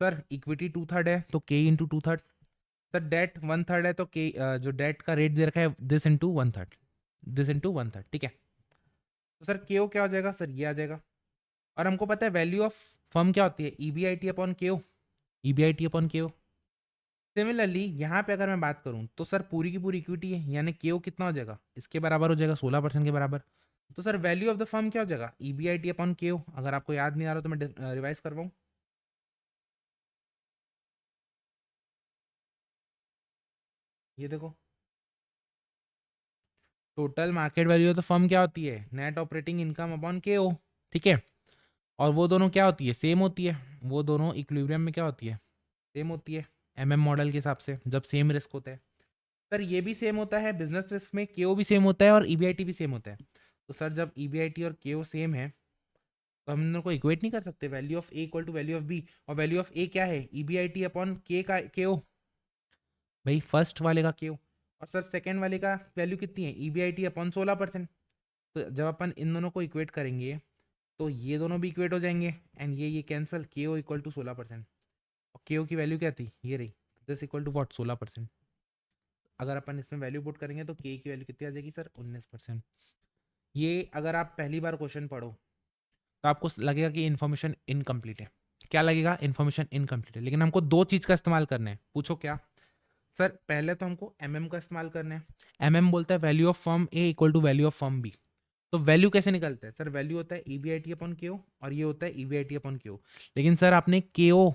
सर इक्विटी 2/3 है तो के इंटू 2/3। सर डेट 1/3 है तो के, जो डेट का रेट दे रखा है दिस इंटू 1/3, दिस इंटू 1/3, ठीक है। तो सर के क्या हो जाएगा सर, ये आ जाएगा। और हमको पता है वैल्यू ऑफ फर्म क्या होती है, ईबीआईटी अपॉन के, ईबीआईटी अपॉन के। सिमिलरली यहाँ पे अगर मैं बात करूँ तो सर पूरी की पूरी इक्विटी है, यानी के कितना हो जाएगा, इसके बराबर हो जाएगा, 16% के बराबर। तो sir value of the firm क्या हो जाएगा, ईबीआईटी अपॉन के। अगर आपको याद नहीं आ रहा तो मैं रिवाइज करवाऊँ। ये देखो, total market value of the firm क्या होती है, नेट ऑपरेटिंग इनकम अपॉन के, ठीक है। और वो दोनों क्या होती है, सेम होती है। वो दोनों इक्विलिब्रियम में क्या होती है, सेम होती है, एमएम मॉडल के हिसाब से जब सेम रिस्क होता है। सर ये भी सेम होता है, बिजनेस रिस्क में केओ भी सेम होता है और ईबीआईटी भी सेम होता है। तो सर जब ईबीआईटी और केओ सेम है तो हम दोनों को इक्वेट नहीं कर सकते, value of A equal to value of B. और वैल्यू ऑफ ए क्या है, ईबीआईटी अपॉन के का केओ, भाई फर्स्ट वाले का केओ। और सर सेकेंड वाले का वैल्यू कितनी है, ईबीआईटी अपॉन 16%। तो जब अपन इन दोनों को इक्वेट करेंगे तो ये दोनों भी इक्वेट हो जाएंगे एंड ये कैंसिल, के ओ इक्वल टू 16%। और के ओ की वैल्यू क्या थी, ये रही, दिस इक्वल टू वॉट 16%। अगर अपन इसमें वैल्यू पुट करेंगे तो के की वैल्यू कितनी आ जाएगी सर, 19%। ये अगर आप पहली बार क्वेश्चन पढ़ो तो आपको लगेगा कि इन्फॉर्मेशन इनकम्प्लीट है। क्या लगेगा, इन्फॉर्मेशन इनकम्प्लीट है, लेकिन हमको दो चीज का इस्तेमाल करना है। पूछो क्या सर, पहले तो हमको एमएम का इस्तेमाल करना है। एमएम बोलता है value of firm A equal to value of firm B. तो वैल्यू कैसे निकलता है सर, वैल्यू होता है ईबीआईटी अपॉन केओ और ये होता है ईबीआईटी अपॉन केओ। लेकिन सर आपने केओ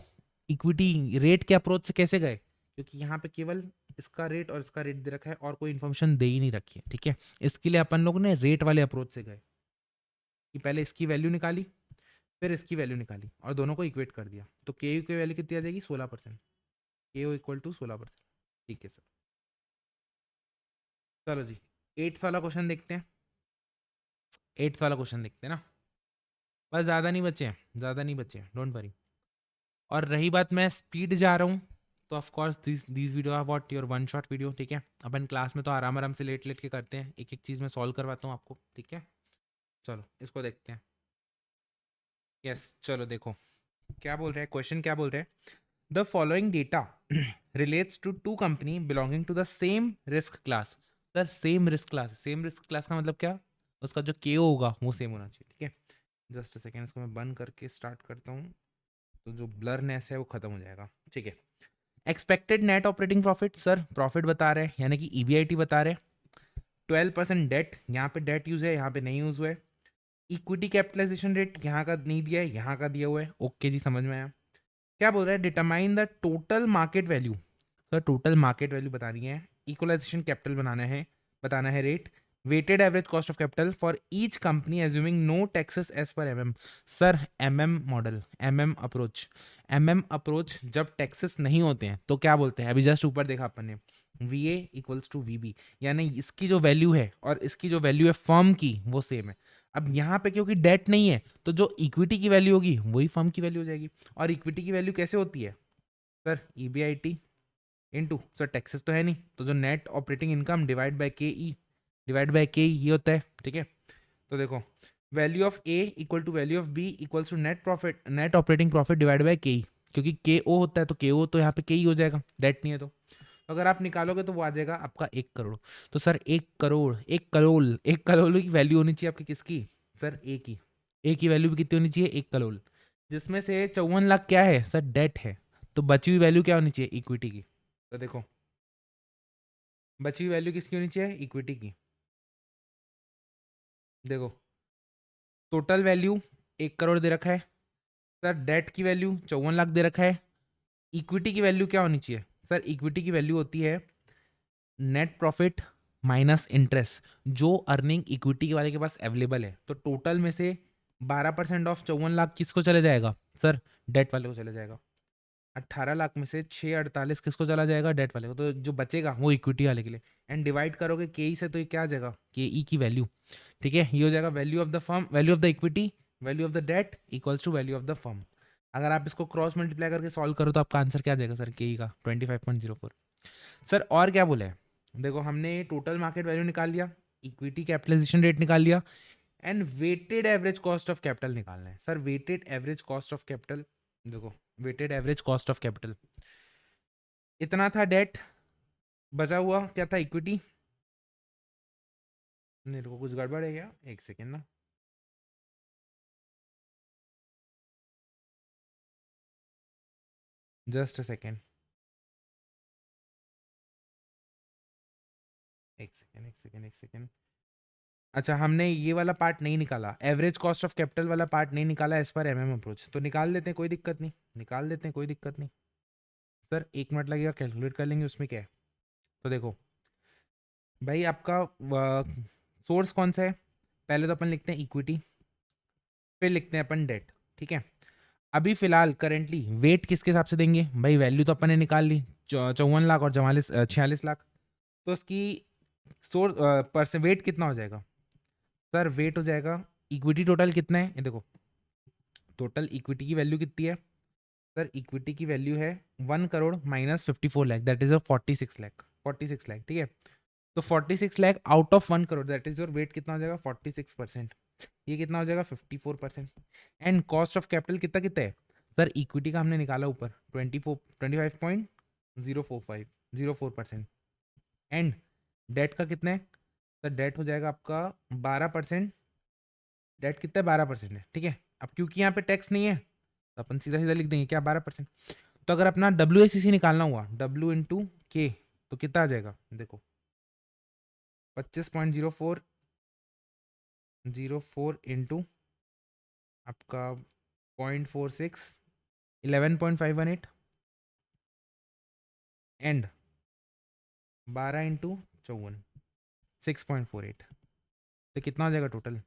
इक्विटी रेट के अप्रोच से कैसे गए, क्योंकि यहाँ पे केवल इसका रेट और इसका रेट दे रखा है और कोई इन्फॉर्मेशन दे ही नहीं रखी है, ठीक है। इसके लिए अपन लोग ने रेट वाले अप्रोच से गए कि पहले इसकी वैल्यू निकाली, फिर इसकी वैल्यू निकाली और दोनों को इक्वेट कर दिया। तो के यू की वैल्यू कितनी आ जाएगी, 16%। के ओ इक्वल टू 16%। ठीक है सर, चलो जी 8th वाला क्वेश्चन देखते हैं। 8th वाला क्वेश्चन देखते हैं ना, बस ज़्यादा नहीं बचे हैं, ज़्यादा नहीं बचे हैं, डोंट वरी। और रही बात मैं स्पीड जा रहा हूँ, तो of course this video are what your one shot video, ठीक है। अपन क्लास में तो आराम आराम से लेट लेट के करते हैं, एक एक चीज़ में सॉल्व करवाता हूँ आपको, ठीक है। चलो इसको देखते हैं। यस चलो देखो क्या बोल रहे हैं, क्वेश्चन क्या बोल रहे हैं। The following data relates to two company belonging to the same risk class. Sir same risk class, same risk class का मतलब क्या, उसका जो के होगा वो सेम होना चाहिए, ठीक है। जस्ट सेकेंड, इसको मैं बंद करके स्टार्ट करता हूँ तो जो ब्लरनेस है वो खत्म हो जाएगा, ठीक है। Expected net operating profit, sir profit बता रहे हैं यानी कि ईबीआईटी बता रहे हैं। 12% डेट, यहाँ पे डेट यूज है, यहाँ पे नहीं यूज हुआ है। इक्विटी कैपिटलाइजेशन रेट यहाँ का नहीं दिया है, यहाँ का दिया हुआ है, ओके जी समझ में आया। क्या बोल रहा है, determine the total market value. Sir total market value बतानी है, इक्वलाइजेशन कैपिटल बनाना है, बताना है rate, weighted average cost of capital for each company assuming no taxes as per MM. Sir MM model, MM approach जब taxes नहीं होते हैं तो क्या बोलते हैं, अभी जस्ट ऊपर देखा अपन ने, V A equals to V B, यानी इसकी जो वैल्यू है और इसकी जो वैल्यू है फर्म की वो सेम है। अब यहाँ पे क्योंकि डेट नहीं है तो जो इक्विटी की वैल्यू होगी वही फर्म की वैल्यू हो जाएगी। और इक्विटी की वैल्यू कैसे होती है sir, EBIT into, sir taxes तो है नहीं तो जो net operating income divide by K E, divide by के ये होता है, ठीक है। तो देखो value of A equal to value of B equals to net profit, net operating profit divide by K E, क्योंकि के ओ होता है तो के ओ तो यहाँ पे के ई हो जाएगा, डेट नहीं है तो अगर आप निकालोगे तो वो आ जाएगा आपका 1 करोड़। तो सर 1 करोड़, 1 करोड़, 1 करोड़ की वैल्यू होनी चाहिए आपकी किसकी सर, ए की। ए की वैल्यू भी कितनी होनी चाहिए, 1 करोड़, जिसमें से 54 लाख क्या है सर, डेट है। तो बची हुई वैल्यू क्या होनी चाहिए, इक्विटी की। तो देखो बची हुई वैल्यू किसकी होनी चाहिए, इक्विटी की। देखो टोटल वैल्यू 1 करोड़ दे रखा है सर, डेट की वैल्यू 54 लाख दे रखा है। इक्विटी की वैल्यू क्या होनी चाहिए सर, इक्विटी की वैल्यू होती है नेट प्रॉफिट माइनस इंटरेस्ट, जो अर्निंग इक्विटी वाले के पास अवेलेबल है। तो टोटल में से 12% ऑफ 54 लाख किसको चले जाएगा सर, डेट वाले को चले जाएगा। 18 लाख में से 648 किसको चला जाएगा, डेट वाले को। तो जो बचेगा वो इक्विटी वाले के लिए। एंड डिवाइड करोगे के ई से तो ये क्या आ जाएगा, के ई की वैल्यू, ठीक है। ये हो जाएगा value of the firm, value of the equity, value of the debt equals to value of the firm. अगर आप इसको क्रॉस मल्टीप्लाई करके सॉल्व करो तो आपका आंसर क्या आ जाएगा सर, के ई का 25.04। सर और क्या बोले, देखो हमने टोटल मार्केट वैल्यू निकाल लिया, इक्विटी कैपिटलाइजेशन रेट निकाल लिया and weighted average cost of capital निकालना है। Sir weighted average cost of capital, देखो weighted average cost of capital इतना था, डेट बचा हुआ क्या था, इक्विटी। मेरे को कुछ गड़बड़ है क्या, एक सेकेंड ना, जस्ट अ सेकेंड, एक सेकेंड। अच्छा हमने ये वाला पार्ट नहीं निकाला, एवरेज कॉस्ट ऑफ कैपिटल वाला पार्ट नहीं निकाला एज पर एमएम अप्रोच, तो निकाल लेते हैं कोई दिक्कत नहीं, निकाल लेते हैं कोई दिक्कत नहीं। सर 1 मिनट लगेगा, कैलकुलेट कर लेंगे उसमें क्या है। तो देखो भाई आपका सोर्स कौन सा है, पहले तो अपन लिखते हैं इक्विटी, फिर लिखते हैं अपन डेट, ठीक है। अभी फिलहाल करेंटली वेट किसके हिसाब से देंगे भाई, वैल्यू तो अपन ने निकाल ली 54 लाख और 46 लाख, तो उसकी सोर्स परसेंट वेट कितना हो जाएगा सर, वेट हो जाएगा इक्विटी टोटल कितना है, ये देखो टोटल इक्विटी की वैल्यू कितनी है सर, इक्विटी की वैल्यू है 1 crore minus 54 lakh, that is a 46 lakh, 46 lakh, ठीक है। तो 46 lakh out of 1 crore, that is your weight कितना हो जाएगा 46%। ये कितना हो जाएगा 54%। एंड कॉस्ट ऑफ कैपिटल कितना कितना है सर, इक्विटी का हमने निकाला ऊपर 25.04%। एंड डेट का कितना है सर, डेट हो जाएगा आपका 12%। डेट कितना है 12% है, ठीक है। अब क्योंकि यहाँ पे टैक्स नहीं है तो अपन सीधा सीधा लिख देंगे क्या 12%। तो अगर अपना WACC निकालना हुआ W/K तो कितना आ जाएगा देखो 25.04 इंटू आपका 0.46 11.518 एंड 12 इंटू 54 6.48। तो कितना हो जाएगा total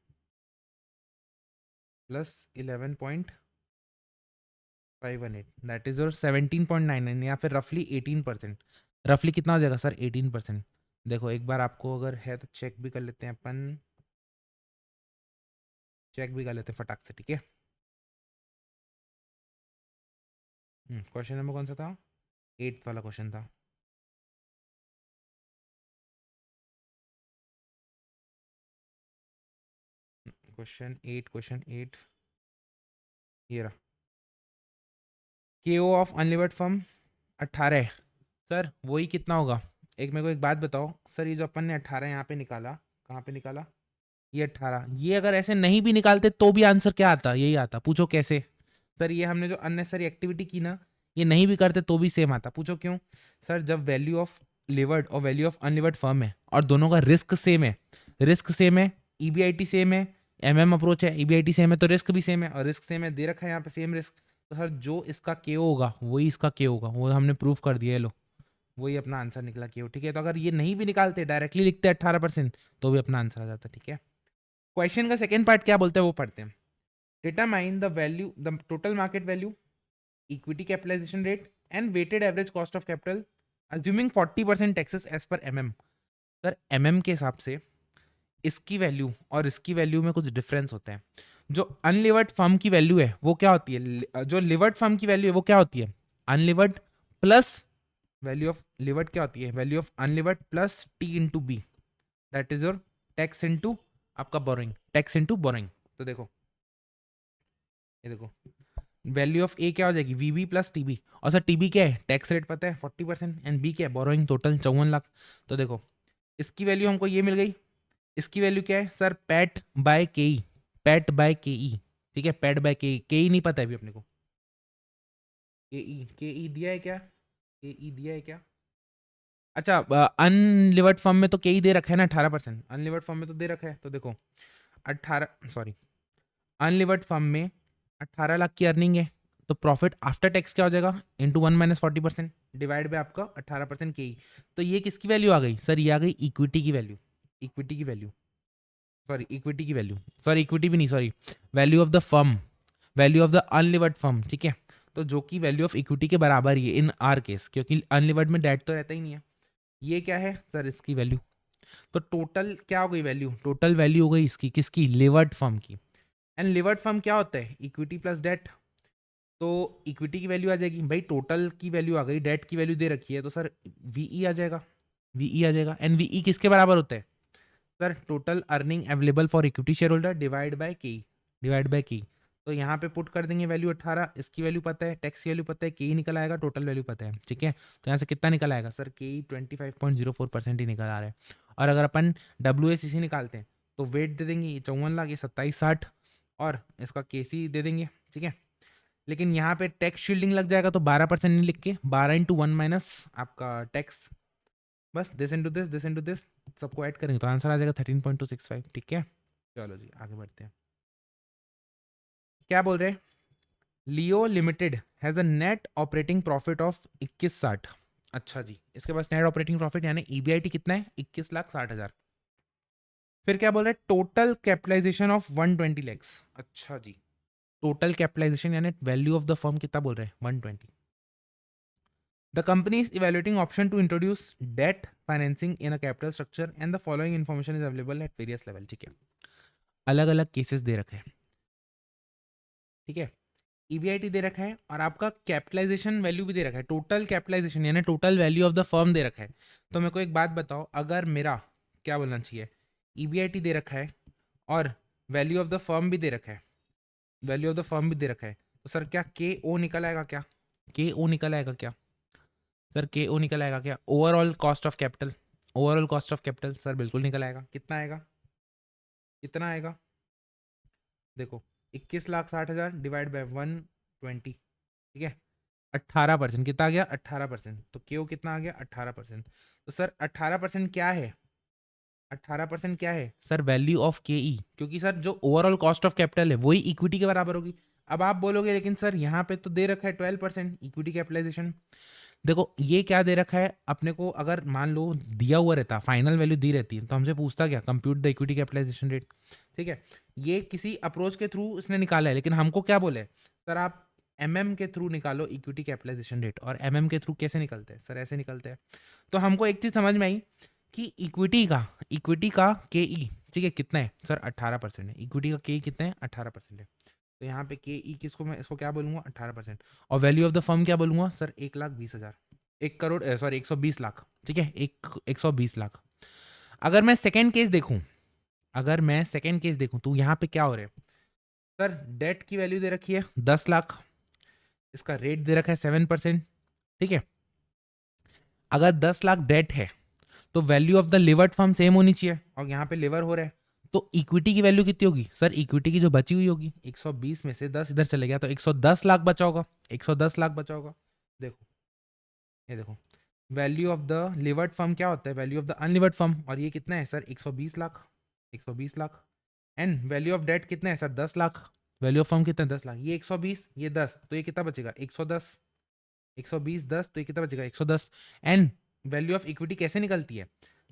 plus 11.518, that is your 17.99 या फिर रफली 18%। रफली कितना हो जाएगा सर 18%। देखो एक बार आपको अगर है तो चेक भी कर लेते हैं अपन, चेक भी कर लेते हैं फटाक से, ठीक है। क्वेश्चन नंबर कौन सा था, 8th वाला क्वेश्चन था। क्वेश्चन 8 ये रहा। KO ऑफ अनलिवर्ड फर्म 18 है सर, वही कितना होगा। एक मेरे को एक बात बताओ सर, ये जो अपन ने 18 यहाँ पे निकाला, कहाँ पे निकाला, ये 18, ये अगर ऐसे नहीं भी निकालते तो भी आंसर क्या आता, यही आता। पूछो कैसे सर, ये हमने जो अननेसेसरी एक्टिविटी की ना, ये नहीं भी करते तो भी सेम आता। पूछो क्यों सर, जब वैल्यू ऑफ लिवर्ड और वैल्यू ऑफ अनलिवर्ड फर्म है और दोनों का रिस्क सेम है, रिस्क सेम है, EBIT सेम है, अप्रोच है, EBIT सेम है तो रिस्क भी सेम है, और रिस्क सेम है दे रखा है यहाँ पे सेम रिस्क। तो सर जो इसका KO होगा वही इसका KO होगा, वो हमने प्रूव कर दिया है। लो वही अपना आंसर निकला KO, ठीक है। तो अगर ये नहीं भी निकालते डायरेक्टली लिखते 18% तो भी अपना आंसर आ जाता, ठीक है। क्वेश्चन का सेकंड पार्ट क्या बोलते हैं वो पढ़ते हैं। Determine the value, the total market value, equity capitalization rate and weighted average cost of capital assuming 40% taxes as per MM। Sir MM के हिसाब से इसकी वैल्यू और इसकी वैल्यू में कुछ डिफरेंस होते हैं। जो अनलिवर्ड फर्म की वैल्यू है वो क्या होती है, जो लिवर्ड फर्म की वैल्यू है वो क्या होती है, अनलिवर्ड प्लस वैल्यू ऑफ लिवर्ड क्या होती है, value of unlevered plus T/B, that is your tax into आपका बोरोइंग, टैक्स इनटू बोरोइंग। तो देखो ये देखो वैल्यू ऑफ ए क्या हो जाएगी VB प्लस TB, और सर TB क्या है, टैक्स रेट पता है 40%, एंड B क्या है, बोरोइंग टोटल 54 लाख। तो देखो इसकी वैल्यू हमको ये मिल गई, इसकी वैल्यू क्या है sir, PAT by KE, PAT by KE, ठीक है, पैट बाय KE नहीं पता है अभी अपने को, KE दिया है क्या, KE दिया है क्या। अच्छा अनलिवर्ड फर्म में तो KE दे रखा है ना 18%, अनलिवर्ड फर्म में तो दे रखा है। तो देखो 18 सॉरी अनलिवर्ड फर्म में 18 लाख की अर्निंग है, तो प्रॉफिट आफ्टर टैक्स क्या हो जाएगा, इंटू 1 - 40% डिवाइड बाय आपका 18% KE। तो ये किसकी वैल्यू आ गई सर, ये आ गई इक्विटी की वैल्यू, इक्विटी की वैल्यू, सॉरी इक्विटी की वैल्यू, सॉरी इक्विटी भी नहीं, sorry value of the firm, value of the unlevered firm, ठीक है। तो जो कि वैल्यू ऑफ इक्विटी के बराबर ही है इन आर केस, क्योंकि अनलिवर्ड में डेट तो रहता ही नहीं है। ये क्या है सर, इसकी वैल्यू। तो टोटल क्या हो गई वैल्यू, टोटल वैल्यू हो गई इसकी, किसकी, लिवर्ड फर्म की। एंड लिवर्ड फर्म क्या होता है, इक्विटी प्लस डेट। तो इक्विटी की वैल्यू आ जाएगी भाई, टोटल की वैल्यू आ गई, डेट की वैल्यू दे रखी है तो सर VE आ जाएगा, VE आ जाएगा। एंड VE किसके बराबर होता है sir, total earning available for equity share holder divide by KE, divide by KE। तो यहाँ पे पुट कर देंगे वैल्यू 18, इसकी वैल्यू पता है, टैक्स की वैल्यू पता है, KE निकल आएगा, टोटल वैल्यू पता है, ठीक है। तो यहाँ से कितना निकल आएगा सर, KE 25.04% ही निकल आ रहा है। और अगर अपन WACC निकालते हैं तो वेट दे देंगे, ये 54 लाख, ये 2760, और इसका KC दे देंगे, ठीक है। लेकिन यहाँ पे टैक्स शील्डिंग लग जाएगा तो 12% नहीं लिख के 12 इंटू 1 माइनस आपका टैक्स, बस this into this, this into this, सबको ऐड करेंगे तो आंसर आ जाएगा 13.265, ठीक है। चलो जी आगे बढ़ते हैं। क्या बोल रहे हैं, Leo limited has a net operating profit of 2160। अच्छा जी, इसके पास नेट ऑपरेटिंग प्रॉफिट यानी EBIT कितना है 21,60,000। फिर क्या बोल रहे हैं, टोटल कैपिटलाइजेशन ऑफ 120 लैक्स। अच्छा जी, टोटल कैपिटलाइजेशन यानी वैल्यू ऑफ द फर्म कितना बोल रहे हैं 120। The company is evaluating option to introduce debt financing in a capital structure and the following information is available at various level, ठीक है। अलग अलग केसेस दे रखे हैं, ठीक है। ईबीआईटी दे रखा है और आपका कैपिटलाइजेशन वैल्यू भी दे रखा है, टोटल कैपिटलाइजेशन यानी total value of the firm दे रखा है। तो मेरे को एक बात बताओ, अगर मेरा क्या बोलना चाहिए, ईबीआईटी दे रखा है और वैल्यू ऑफ द फर्म भी दे रखा है, वैल्यू ऑफ द फर्म भी दे रखा है, तो सर क्या के ओ निकल आएगा क्या? के ओ निकल आएगा क्या सर? के ओ निकल आएगा क्या? Overall cost of capital, overall cost of capital sir बिल्कुल निकल आएगा। कितना आएगा, कितना आएगा? देखो 21,60,000 डिवाइड बाय 120, ठीक है, 18%। कितना आ गया? 18%। तो क्यू कितना आ गया? 18%। तो सर 18% क्या है? 18% क्या है सर? वैल्यू ऑफ के ई, क्योंकि सर जो ओवरऑल कॉस्ट ऑफ कैपिटल है वही इक्विटी के बराबर होगी। अब आप बोलोगे लेकिन सर यहाँ पे तो दे रखा है 12% इक्विटी कैपिटलाइजेशन। देखो ये क्या दे रखा है अपने को, अगर मान लो दिया हुआ रहता, फाइनल वैल्यू दी रहती है, तो हमसे पूछता क्या, compute the equity capitalization rate, ठीक है। ये किसी अप्रोच के थ्रू इसने निकाला है, लेकिन हमको क्या बोले सर, आप एमएम के थ्रू निकालो इक्विटी कैपिटलाइजेशन रेट। और एमएम के थ्रू कैसे निकलते हैं सर? ऐसे निकलते हैं। तो हमको एक चीज समझ में आई कि इक्विटी का के ई, ठीक है, कितना है सर? 18% है। इक्विटी का के ई कितना है? 18% है। तो यहाँ पे के ई किसको, मैं इसको क्या बोलूंगा? 18%। और वैल्यू ऑफ द फर्म क्या बोलूंगा सर? 1,20,000, 1 करोड़, सॉरी 120 लाख, ठीक है, 120 लाख। अगर मैं सेकेंड केस देखूं, अगर मैं सेकेंड केस देखूं तो यहाँ पे क्या हो रहा है सर? डेट की वैल्यू दे रखी है 10 लाख, इसका रेट दे रखा है 7%, ठीक है। अगर 10 लाख डेट है तो value of the levered firm same होनी चाहिए, और यहाँ पे लिवर हो रहा है, तो इक्विटी की वैल्यू कितनी होगी सर? इक्विटी की जो बची हुई होगी, 120 में से 10 इधर चले गया तो 110 लाख बचा होगा, 110 लाख बचा होगा। देखो ये देखो, value of the levered firm क्या होता है? Value of the unlevered firm, और ये कितना है sir? 120 lakh, 120 lakh. And value of debt कितना है sir? 10 lakh. Value of firm कितना है? 10 लाख। ये 120, ये 10, तो ये कितना बचेगा? 110। 120 10, तो ये कितना बचेगा? 110। एंड वैल्यू ऑफ इक्विटी कैसे निकलती है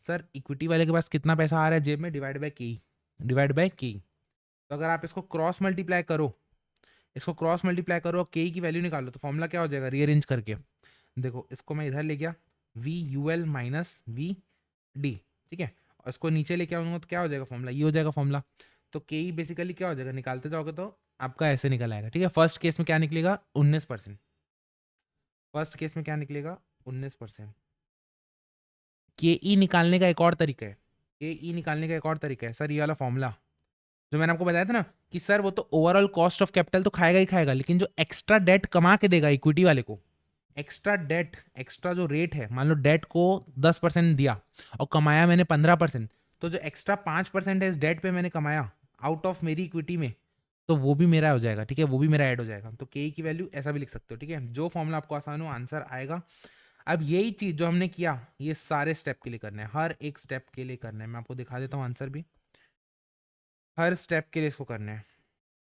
सर? इक्विटी वाले के पास कितना पैसा आ रहा है जेब में, डिवाइड बाय के, डिवाइड बाय के। तो अगर आप इसको क्रॉस मल्टीप्लाई करो, इसको क्रॉस मल्टीप्लाई करो और के की वैल्यू निकालो, तो फॉर्मूला क्या हो जाएगा रीअरेंज करके? देखो इसको मैं इधर ले गया, V U L minus V D, ठीक है, और इसको नीचे लेके आऊंगा तो क्या हो जाएगा फॉर्मूला? ये हो जाएगा फॉर्मूला। तो के ई बेसिकली क्या हो जाएगा, निकालते जाओगे तो आपका ऐसे निकल आएगा, ठीक है। फर्स्ट केस में क्या निकलेगा? 19%। फर्स्ट केस में क्या निकलेगा? 19%। के ई निकालने का एक और तरीका है, के ई निकालने का एक और तरीका है सर, ये वाला फॉर्मूला जो मैंने आपको बताया था ना, कि सर वो तो ओवरऑल कॉस्ट ऑफ कैपिटल तो खाएगा ही खाएगा, लेकिन जो एक्स्ट्रा डेट कमा के देगा इक्विटी वाले को, एक्स्ट्रा डेट, एक्स्ट्रा जो रेट है, मान लो डेट को 10% दिया और कमाया मैंने 15%, तो जो एक्स्ट्रा 5% है इस डेट पे मैंने कमाया आउट ऑफ मेरी इक्विटी में, तो वो भी मेरा हो जाएगा, ठीक है, वो भी मेरा ऐड हो जाएगा। तो के की वैल्यू ऐसा भी लिख सकते हो, ठीक है, जो फॉर्मूला आपको आसान हो आंसर आएगा। अब यही चीज जो हमने किया ये सारे स्टेप के लिए करना है, हर एक स्टेप के लिए करना है। मैं आपको दिखा देता हूँ आंसर भी, हर स्टेप के लिए इसको करना है।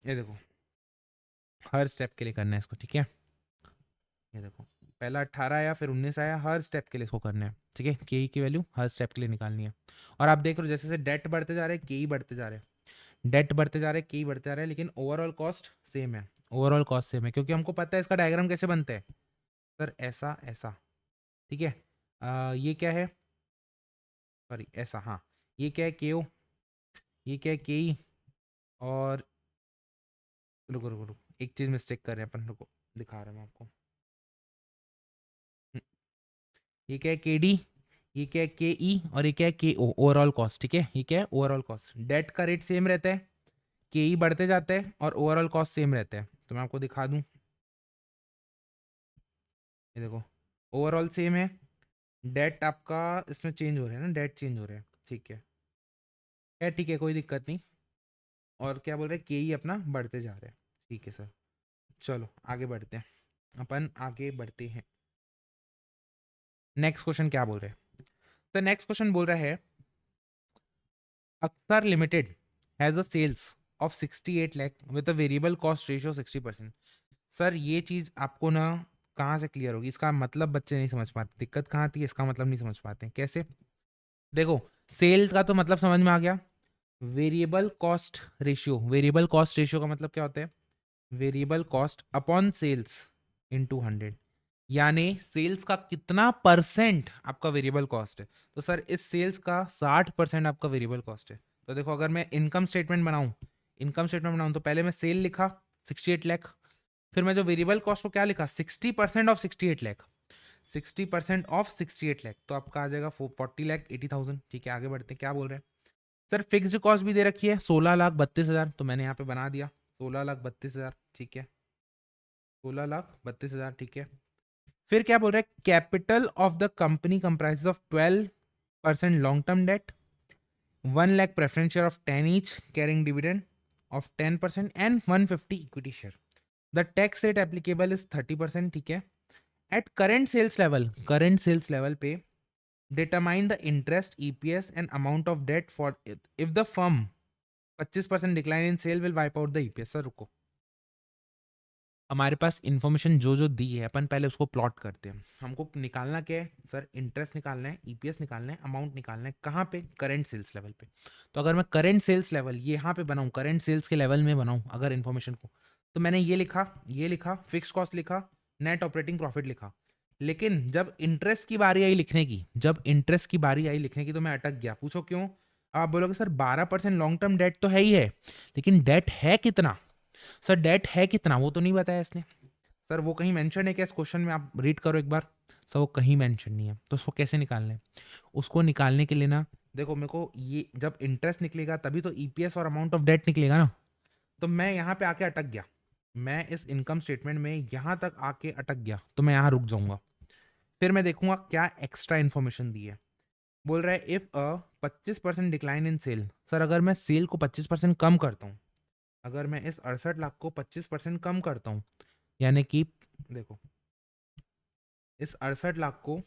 ये देखो हर स्टेप के लिए करना है इसको, ठीक है। ये देखो पहला 18 आया, फिर 19 आया, हर स्टेप के लिए इसको करना है, ठीक है। के की वैल्यू हर स्टेप के लिए निकालनी है। और आप देख रहे हो जैसे जैसे डेट बढ़ते जा रहे हैं के बढ़ते जा रहे हैं, डेट बढ़ते जा रहे हैं के बढ़ते जा रहे हैं, लेकिन ओवरऑल कॉस्ट सेम है, ओवरऑल कॉस्ट सेम है, क्योंकि हमको पता है इसका डायग्राम कैसे बनता है सर, ऐसा ऐसा, ठीक है। ये क्या है, सॉरी ऐसा, हाँ, ये क्या है के ओ, ये क्या है के ई, और रुको रुको रुको, एक चीज मिस्टेक कर रहे हैं अपन, रुको दिखा रहा हूँ मैं आपको। ये क्या है के डी, ये क्या है के ई, और ये क्या है के ओ, ओवरऑल कॉस्ट, ठीक है। ये क्या है? Overall cost. डेट का रेट सेम रहता है, के ई बढ़ते जाते हैं और ओवरऑल कॉस्ट सेम रहता है। तो मैं आपको दिखा दूं, ये देखो ओवरऑल सेम है, डेट आपका इसमें चेंज हो रहा है ना, डेट चेंज हो रहा है, ठीक है ठीक है, कोई दिक्कत नहीं। और क्या बोल रहे हैं, के ई अपना बढ़ते जा रहे हैं, ठीक है सर। चलो आगे बढ़ते हैं, अपन आगे बढ़ते हैं। नेक्स्ट क्वेश्चन क्या बोल रहे हैं? तो नेक्स्ट क्वेश्चन बोल रहा है अक्सर limited has a sales of 68 lakh with a variable cost ratio 60%। Sir ये चीज़ आपको ना कहाँ से क्लियर होगी, इसका मतलब बच्चे नहीं समझ पाते, दिक्कत कहाँ आती है, इसका मतलब नहीं समझ पाते कैसे। देखो सेल्स का तो मतलब समझ में आ गया, variable cost ratio, variable cost ratio का मतलब क्या होता है? Variable cost upon sales into 100, यानी सेल्स का कितना परसेंट आपका वेरिएबल कॉस्ट है। तो सर इस सेल्स का 60% आपका वेरिएबल कॉस्ट है। तो देखो अगर मैं इनकम स्टेटमेंट बनाऊं, इनकम स्टेटमेंट बनाऊं तो पहले मैं सेल लिखा 68 लाख, फिर मैं जो वेरिएबल कॉस्ट को क्या लिखा, 60% ऑफ 68 लाख, 60% ऑफ 68 लाख, तो आपका आ जाएगा 40,80,000। ठीक है, आगे बढ़ते हैं, क्या बोल रहे हैं सर। फिक्स्ड कॉस्ट भी दे रखी है 16,32,000, तो मैंने यहाँ पे बना दिया 16,32,000। ठीक है, 16,32,000। ठीक है, फिर क्या बोल रहे हैं, capital of the company comprises of 12% long term debt, 1 lakh preference share of 10 each carrying dividend of 10% and 150 equity share. The tax rate applicable is 30%। ठीक है, एट करंट सेल्स लेवल पे determine the interest, EPS and amount of debt for if the firm 25% decline in sale will wipe out the EPS. Sir रुको, हमारे पास information जो जो दी है अपन पहले उसको प्लॉट करते हैं। हमको निकालना क्या है सर, इंटरेस्ट निकालना है, ईपीएस निकालना है, अमाउंट निकालना है, कहाँ पे, करंट सेल्स लेवल पे। तो अगर मैं करंट सेल्स लेवल यहाँ पे बनाऊँ, करंट सेल्स के लेवल में बनाऊँ अगर इन्फॉर्मेशन को, तो मैंने ये लिखा फिक्स कॉस्ट लिखा, नेट ऑपरेटिंग प्रॉफिट लिखा। लेकिन जब इंटरेस्ट की बारी आई लिखने की, तो मैं अटक गया। पूछो क्यों? आप बोलोगे सर 12% लॉन्ग टर्म डेट तो है ही है, लेकिन डेट है कितना? सर डेट है कितना वो तो नहीं बताया इसने। सर वो कहीं मेंशन है क्या इस क्वेश्चन में? आप रीड करो एक बार। सर वो कहीं मेंशन नहीं है, तो उसको कैसे निकालना है? उसको निकालने के लिए ना, देखो मेरे को ये जब इंटरेस्ट निकलेगा तभी तो ईपीएस और अमाउंट ऑफ डेट निकलेगा ना। तो मैं यहाँ पे आके अटक गया, मैं इस इनकम स्टेटमेंट में यहाँ तक आके अटक गया, तो मैं यहाँ रुक जाऊंगा। फिर मैं देखूंगा क्या एक्स्ट्रा इन्फॉर्मेशन दी है। बोल रहा है if a 25% decline in sale. Sir अगर मैं सेल को 25% कम करता हूँ, अगर मैं इस 68 लाख को 25% कम करता हूँ, यानी कि देखो इस 68 लाख को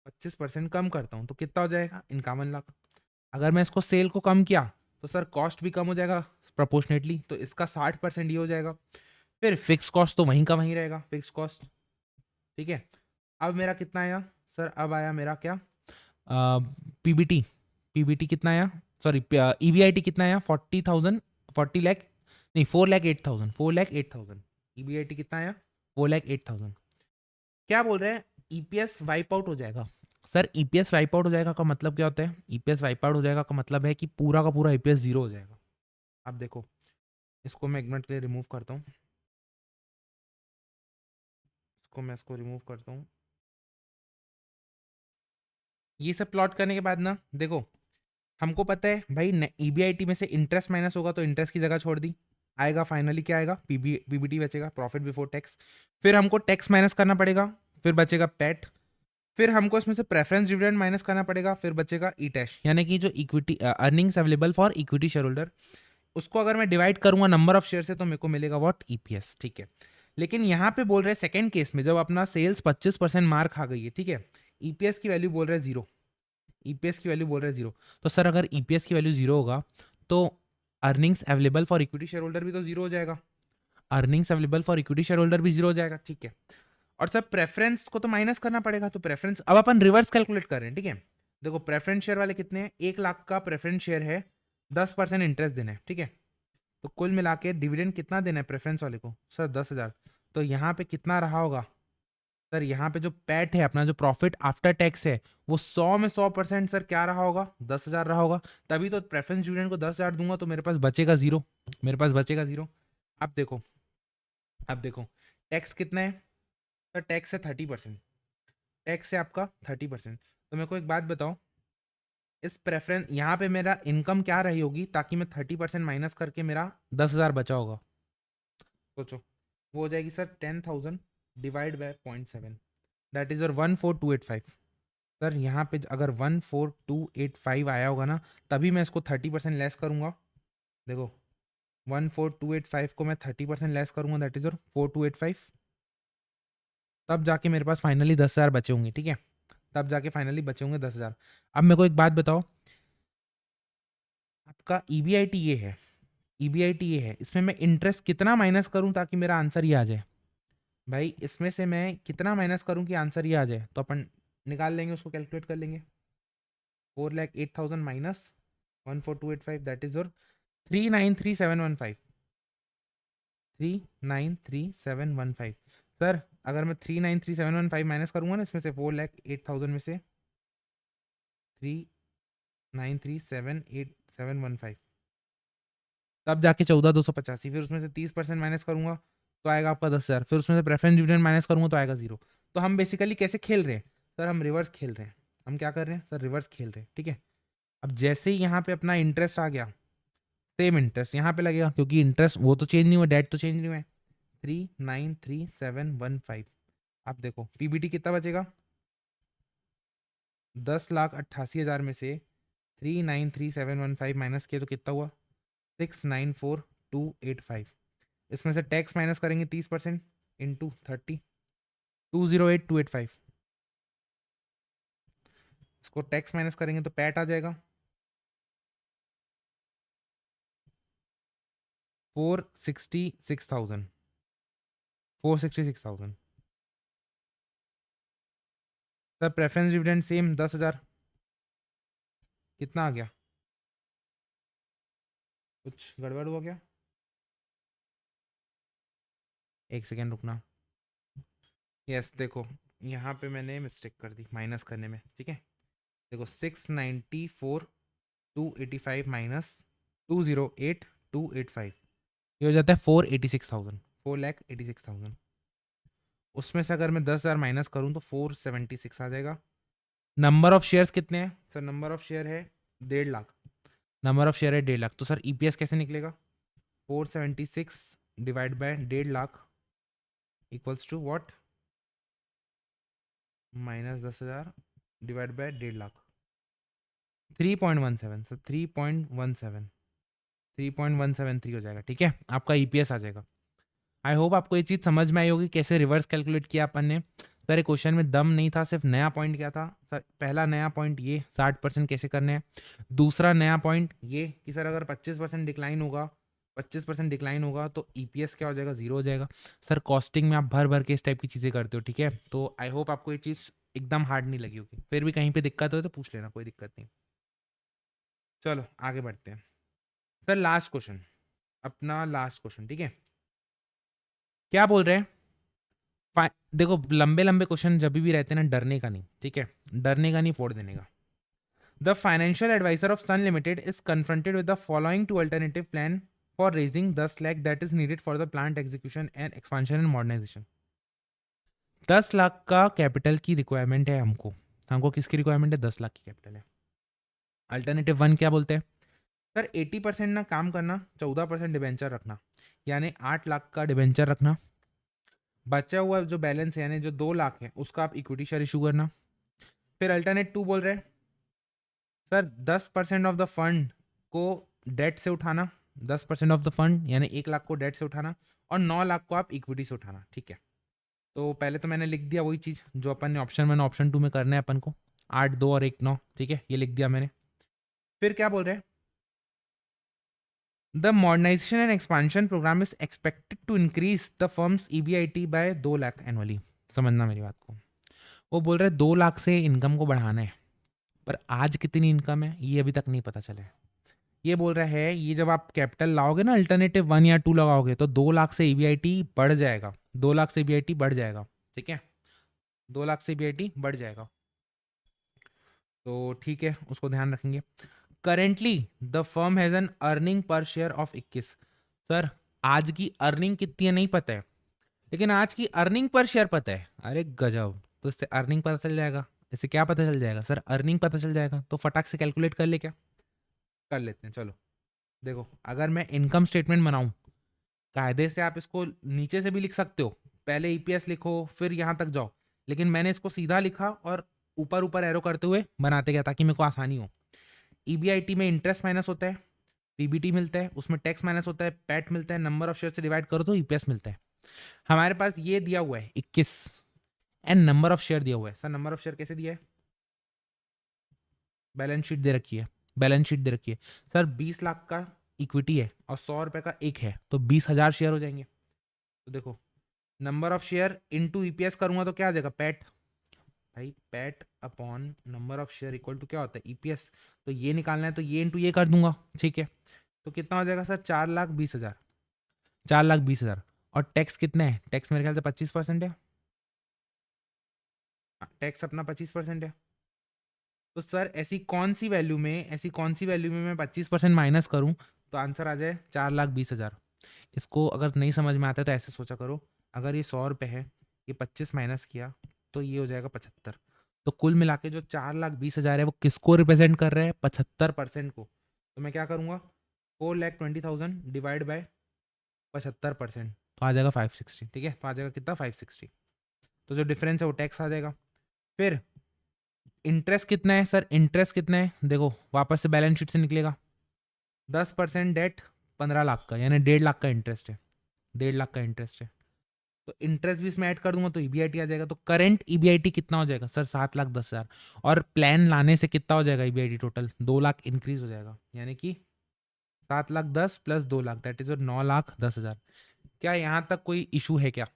25% कम करता हूँ तो कितना हो जाएगा, 51 लाख। अगर मैं इसको सेल को कम किया तो सर कॉस्ट भी कम हो जाएगा प्रोपोर्शनेटली, तो इसका 60% ये हो जाएगा। फिर फिक्स कॉस्ट तो वहीं का वहीं रहेगा, फिक्स कॉस्ट। ठीक है, अब मेरा कितना आया सर, अब आया मेरा क्या, पीबीटी। पीबीटी कितना आया, सॉरी ईबीआईटी कितना आया, 40,000, 40 लाख, नहीं 4,08,000, 4,08,000। ईबीआईटी कितना आया, 4,08,000। क्या बोल रहे हैं, ईपीएस वाइप आउट हो जाएगा। सर ईपीएस वाइप आउट हो जाएगा का मतलब क्या होता है? ईपीएस वाइप आउट हो जाएगा का मतलब है कि पूरा का पूरा ईपीएस जीरो हो जाएगा। अब देखो, इसको मैं एक मिनट के लिए रिमूव करता हूँ, इसको रिमूव करता हूँ। ये सब प्लॉट करने के बाद ना देखो, हमको पता है भाई ईबीआईटी में से इंटरेस्ट माइनस होगा, तो इंटरेस्ट की जगह छोड़ दी, आएगा फाइनली क्या आएगा, पीबीटी बचेगा, प्रॉफिट बिफोर टैक्स। फिर हमको टैक्स माइनस करना पड़ेगा, फिर बचेगा पैट। फिर हमको इसमें से प्रेफरेंस डिविडेंड माइनस करना पड़ेगा, फिर बचेगा ई टैश, यानी कि जो equity earnings available for equity share holder. उसको अगर मैं डिवाइड करूंगा नंबर ऑफ शेयर से तो मेरे को मिलेगा व्हाट, ईपीएस। ठीक है, लेकिन यहाँ पे बोल रहे हैं सेकंड केस में जब अपना सेल्स 25% मार खा गई है, ठीक है, ईपीएस की वैल्यू बोल रहे हैं जीरो, ईपीएस की वैल्यू बोल रहे हैं जीरो। तो सर अगर ईपीएस की वैल्यू जीरो होगा तो earnings available for equity share holder भी तो जीरो हो जाएगा, earnings available for equity share holder भी जीरो हो जाएगा। ठीक है, और सर प्रेफरेंस को तो माइनस करना पड़ेगा, तो प्रेफरेंस अब अपन रिवर्स कैलकुलेट कर रहे हैं। ठीक है, देखो प्रेफरेंस शेयर वाले कितने हैं, 1 लाख का प्रेफरेंस शेयर है, 10% इंटरेस्ट देना है। ठीक है, तो कुल मिला के डिविडेंड कितना देना है प्रेफरेंस वाले को, सर 10,000। तो यहाँ पे कितना रहा होगा सर, यहाँ पे जो पैट है अपना, जो प्रॉफिट आफ्टर टैक्स है, वो 100 में 100% सर क्या रहा होगा, 10,000 रहा होगा। तभी तो प्रेफरेंस डिविडेंड को 10,000 दूंगा तो मेरे पास बचेगा जीरो, मेरे पास बचेगा जीरो। अब देखो, अब देखो टैक्स कितना है सर, टैक्स है 30%, टैक्स है आपका 30%। तो मेरे को एक बात बताओ, इस प्रेफरेंस यहाँ पे मेरा इनकम क्या रही होगी ताकि मैं 30% माइनस करके मेरा 10,000 बचा होगा? सोचो, वो हो जाएगी sir 10,000 divide bye 0.7, that is और 14,285। सर यहाँ पे अगर 14,285 आया होगा ना, तभी मैं इसको 30% लेस करूंगा। देखो 14,285 को मैं 30% लेस करूंगा, दैट इज और 4,285, तब जाके मेरे पास फाइनली 10,000 बचे होंगे। ठीक है, तब जाके फाइनली बचे होंगे 10,000। अब मेरे को एक बात बताओ, आपका ईबीआईटी ये है, ईबीआईटी ये है, इसमें मैं इंटरेस्ट कितना माइनस करूं ताकि मेरा आंसर ये आ जाए? भाई इसमें से मैं कितना माइनस करूं कि आंसर ये आ जाए? तो अपन निकाल लेंगे, उसको कैलकुलेट कर लेंगे। 4,08,000 माइनस 14,285, दैट इज और 393,715, 393,715। सर अगर मैं 393,715 माइनस करूंगा ना इसमें से, 4,08,000 में से 393,78715, तब जाके 14,285। फिर उसमें से 30% माइनस करूंगा तो आएगा आपका 10,000। फिर उसमें से प्रेफरेंस डिविडेंड माइनस करूँगा तो आएगा 0। तो हम बेसिकली कैसे खेल रहे हैं सर, हम रिवर्स खेल रहे हैं। हम क्या कर रहे हैं सर, रिवर्स खेल रहे हैं, ठीक है। अब जैसे ही यहाँ पे अपना इंटरेस्ट आ गया, सेम इंटरेस्ट यहाँ पे लगेगा, क्योंकि इंटरेस्ट वो तो चेंज नहीं हुआ, डेट तो चेंज नहीं हुआ है। 3,93,715। आप देखो पीबीटी कितना बचेगा, 10,88,000 में से 3,93,715 माइनस किया तो कितना हुआ, 6,94,285। इसमें से टैक्स माइनस करेंगे 30% इंटू 30, 208,285। इसको टैक्स माइनस करेंगे तो पैट आ जाएगा 466,000, 466,000। सर प्रेफरेंस डिविडेंड सेम 10,000, कितना आ गया, कुछ गड़बड़ हुआ क्या, एक सेकेंड रुकना। यस देखो, यहाँ पे मैंने मिस्टेक कर दी माइनस करने में, ठीक है। देखो 694,285 माइनस 208,285, ये हो जाता है 486,000, 4,86,000। उसमें से अगर मैं 10,000 माइनस करूँ तो 476 आ जाएगा। नंबर ऑफ शेयर्स कितने हैं सर, नंबर ऑफ शेयर है 1.5 लाख, नंबर ऑफ शेयर है 1.5 लाख। तो सर ईपीएस कैसे निकलेगा, 476 divide by 1.5 lakh equals to what, minus 10,000 divide by 1.5 lakh, 3.17 sir, 3.17, 3.173 हो जाएगा, ठीक है। आपका ईपीएस आ जाएगा। आई होप आपको ये चीज़ समझ में आई होगी कैसे रिवर्स कैलकुलेट किया अपन ने। सर क्वेश्चन में दम नहीं था, सिर्फ नया पॉइंट क्या था सर, पहला नया पॉइंट ये 60% कैसे करने हैं। दूसरा नया पॉइंट ये कि सर अगर 25% डिक्लाइन होगा, 25% डिक्लाइन होगा तो ईपीएस क्या हो जाएगा, 0 हो जाएगा। सर कॉस्टिंग में आप भर भर के इस टाइप की चीज़ें करते हो, ठीक है। तो आई होप आपको ये चीज़ एकदम हार्ड नहीं लगी होगी। फिर भी कहीं पे दिक्कत हो तो पूछ लेना, कोई दिक्कत नहीं। चलो आगे बढ़ते हैं। सर लास्ट क्वेश्चन, अपना लास्ट क्वेश्चन, ठीक है। क्या बोल रहे हैं, देखो लंबे लंबे क्वेश्चन जब भी रहते हैं ना, डरने का नहीं, ठीक है, डरने का नहीं, फोड़ देने का। The financial advisor of Sun Limited is confronted with the following two alternative plan for raising 10 lakh that is needed for the plant execution and expansion and modernisation. 10 lakh का कैपिटल की रिक्वायरमेंट है हमको, हमको किसकी रिक्वायरमेंट है, 10 लाख की कैपिटल है। Alternative 1 क्या बोलते हैं सर, 80% ना काम करना, 14% डिबेंचर रखना, यानी 8 लाख का डिबेंचर रखना, बचा हुआ जो बैलेंस है यानी जो 2 लाख है उसका आप इक्विटी शेयर इशू करना। फिर अल्टरनेट 2 बोल रहे हैं सर 10% ऑफ द फंड को डेट से उठाना, 10% ऑफ द फंड यानी 1 लाख को डेट से उठाना और 9 लाख को आप इक्विटी से उठाना, ठीक है। तो पहले तो मैंने लिख दिया वही चीज़ जो अपन ने ऑप्शन 1 ऑप्शन 2 में करना है अपन को, 8, 2 और 1, 9, ठीक है, ये लिख दिया मैंने। फिर क्या बोल रहे हैं, the modernisation and expansion programme is expected to increase the firm's EBIT by 2 lakh annually. समझना मेरी बात को, वो बोल रहे हैं 2 लाख से इनकम को बढ़ाना है, पर आज कितनी इनकम है ये अभी तक नहीं पता चला है। ये बोल रहा है ये जब आप कैपिटल लाओगे ना, अल्टरनेटिव 1 या 2 लगाओगे तो 2 लाख से ईबीआईटी बढ़ जाएगा, 2 लाख से ईबीआईटी बढ़ जाएगा, ठीक है, 2 लाख से ईबीआईटी बढ़ जाएगा। तो ठीक है, उसको ध्यान रखेंगे। Currently the firm has an earning per share of 21। Sir आज की अर्निंग कितनी है नहीं पता है, लेकिन आज की अर्निंग पर शेयर पता है। अरे गजब, तो इससे अर्निंग पता चल जाएगा, इससे क्या पता चल जाएगा सर, अर्निंग पता चल जाएगा। तो फटाक से कैलकुलेट कर ले क्या, कर लेते हैं चलो। देखो अगर मैं इनकम स्टेटमेंट बनाऊं, कायदे से आप इसको नीचे से भी लिख सकते हो, पहले ईपीएस लिखो फिर यहां तक जाओ, लेकिन मैंने इसको सीधा लिखा और ऊपर ऊपर एरो करते हुए बनाते गया ताकि मेरे को आसानी हो। ईबीआईटी में इंटरेस्ट माइनस होता है, पीबीटी मिलता है, उसमें टैक्स माइनस होता है, पैट मिलता है, नंबर ऑफ शेयर से डिवाइड करो तो ईपीएस मिलता है। हमारे पास ये दिया हुआ है 21 एंड नंबर ऑफ शेयर दिया हुआ है। सर नंबर ऑफ शेयर कैसे दिया है, बैलेंस शीट दे रखी है, बैलेंस शीट दे रखी है। सर 20 लाख का इक्विटी है और 100 रुपए का एक है तो 20,000 शेयर हो जाएंगे। तो देखो number of share into EPS करूंगा तो क्या आ जाएगा, पैट, भाई PAT upon number of share equal to क्या होता है, ईपीएस। तो ये निकालना है तो ये इनटू ये कर दूंगा, ठीक है। तो कितना हो जाएगा सर, 4,20,000, 4,20,000। और टैक्स कितना है, टैक्स मेरे ख्याल से 25% है, टैक्स अपना 25% है। तो सर ऐसी कौन सी वैल्यू में, ऐसी कौन सी वैल्यू में मैं 25% माइनस करूं तो आंसर आ जाए 4,20,000। इसको अगर नहीं समझ में आता है तो ऐसे सोचा करो, अगर ये 100 रुपये है, ये 25 माइनस किया तो ये हो जाएगा 75। तो कुल मिला के जो 4,20,000 है वो किसको रिप्रेजेंट कर रहे हैं? 75% को। तो मैं क्या करूँगा, 4,20,000 डिवाइड बाय 75%, तो आ जाएगा 560। ठीक है, तो आ जाएगा कितना? 560। तो जो डिफरेंस है वो टैक्स आ जाएगा। फिर इंटरेस्ट कितना है सर? इंटरेस्ट कितना है देखो, वापस से बैलेंस शीट से निकलेगा। 10% डेट 15 लाख का, यानी 1.5 लाख का इंटरेस्ट है। 1.5 लाख का इंटरेस्ट है, तो इंटरेस्ट भी इसमें ऐड कर दूंगा तो ईबीआईटी आ जाएगा। तो करंट ईबीआईटी कितना हो जाएगा सर? 7,10,000। और प्लान लाने से कितना हो जाएगा ईबीआईटी टोटल? 2 लाख इंक्रीज हो जाएगा, यानी कि 7,10,000 प्लस 2 लाख, दैट इज 9,10,000। क्या यहाँ तक कोई इशू है क्या?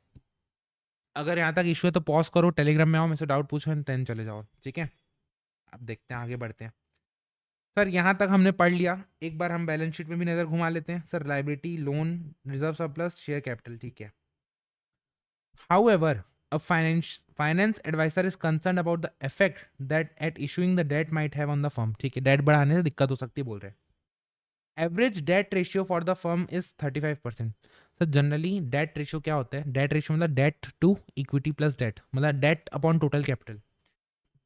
अगर यहाँ तक इशू है तो पॉज करो, टेलीग्राम में आओ, मेरे से डाउट पूछो, देन चले जाओ। ठीक है, अब देखते हैं, आगे बढ़ते हैं। सर यहाँ तक हमने पढ़ लिया, एक बार हम बैलेंस शीट में भी नजर घुमा लेते हैं। Sir liability, loan, reserve surplus, share capital, ठीक है। However, a finance advisor is concerned about the effect that at issuing the debt might have on the firm. ठीक है, डेट बढ़ाने से दिक्कत हो सकती है बोल रहे हैं। Average debt ratio for the firm is 35%। Sir generally debt ratio क्या होता है? डेट रेशियो मतलब debt to equity plus debt, मतलब डेट अपॉन टोटल कैपिटल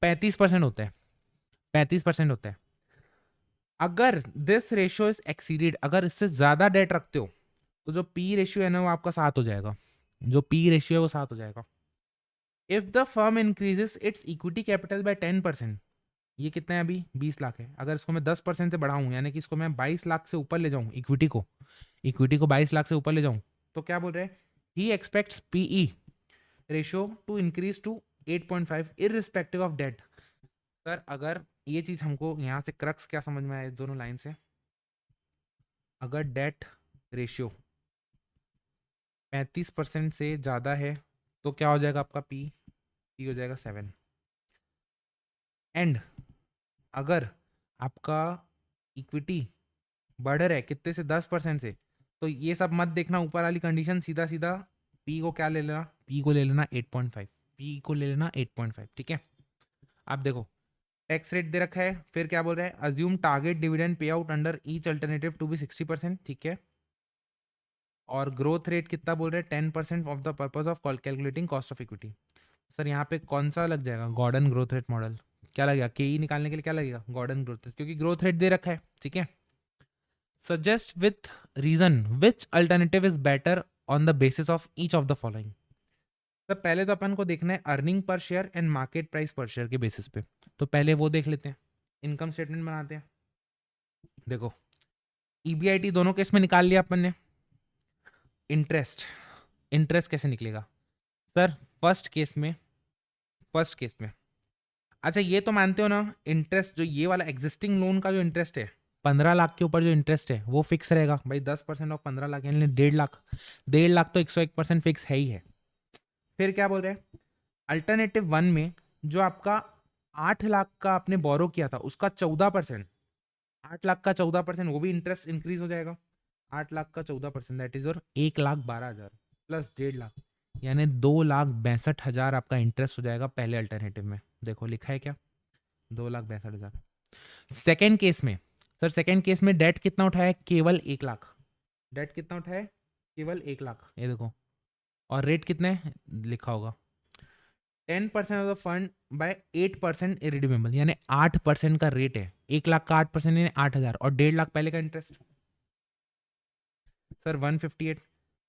35% होता है। 35% होता है। अगर दिस रेशियो इज एक्सीडेड, अगर इससे ज्यादा डेट रखते हो तो जो पी रेशियो है ना वो आपका 7 हो जाएगा। जो पी रेशियो है वो 7 हो जाएगा। If the firm increases it's equity capital by 10%, ये कितना है अभी? 20 लाख है। अगर इसको मैं 10% से बढ़ाऊं, यानी कि इसको मैं 22 लाख से ऊपर ले जाऊं, इक्विटी को 22 लाख से ऊपर ले जाऊं, तो क्या बोल रहे हैं? He expects PE ratio to increase to 8.5 irrespective of debt. सर अगर ये चीज हमको यहाँ से क्रक्स क्या समझ में आया इस दोनों लाइन से, अगर डेट रेशियो 35% से ज़्यादा है तो क्या हो जाएगा आपका? पी हो जाएगा 7। एंड अगर आपका इक्विटी बढ़ रहा है कितने से? 10% से, तो ये सब मत देखना ऊपर वाली कंडीशन, सीधा सीधा पी को क्या ले लेना? पी को ले लेना 8.5। पी को ले लेना 8.5। ठीक है, आप देखो टैक्स रेट दे रखा है, फिर क्या बोल रहा है? Assume target dividend pay out under each alternative to be 60%। ठीक है, और ग्रोथ रेट कितना बोल रहे हैं? 10% of the purpose of calculating cost of equity. Sir यहाँ पे कौन सा लग जाएगा? Gordon growth rate model. क्या लगेगा? के ई निकालने के लिए क्या लगेगा? गॉर्डन ग्रोथ रेट, क्योंकि ग्रोथ रेट दे रखा है। ठीक है, suggest with reason which alternative is better on the basis of each of the following. तो पहले तो अपन को देखना है earning per share and market price पर शेयर के बेसिस पे, तो पहले वो देख लेते हैं। इनकम स्टेटमेंट बनाते हैं। देखो ईबीआईटी दोनों केस में निकाल लिया अपन ने। इंटरेस्ट, इंटरेस्ट कैसे निकलेगा सर? फर्स्ट केस में अच्छा ये तो मानते हो ना, इंटरेस्ट जो ये वाला एग्जिस्टिंग लोन का जो इंटरेस्ट है 15 लाख के ऊपर जो इंटरेस्ट है वो फिक्स रहेगा भाई। 10% ऑफ 15 लाख यानी 1.5 लाख। 1.5 लाख तो 101% फिक्स है ही है। फिर क्या बोल रहे हैं? अल्टरनेटिव 1 में जो आपका 8 लाख का आपने बोरो किया था उसका 14%, 8 लाख का 14%, वो भी इंटरेस्ट इंक्रीज हो जाएगा। 8 लाख का 14% दैट इज और 1,12,000 प्लस 1.5 लाख, यानी 2,62,000 आपका इंटरेस्ट हो जाएगा पहले अल्टरनेटिव में। देखो लिखा है क्या? 2,62,000। सेकेंड केस में सर, सेकेंड केस में डेट कितना उठाया है? केवल 1 लाख। डेट कितना उठाया है? केवल 1 लाख, ये देखो। और रेट कितने लिखा होगा? 10% of the fund by 8% irredeemable, यानी 8% का रेट है। 1 लाख का 8% यानी 8,000, और 1.5 लाख पहले का इंटरेस्ट सर 158।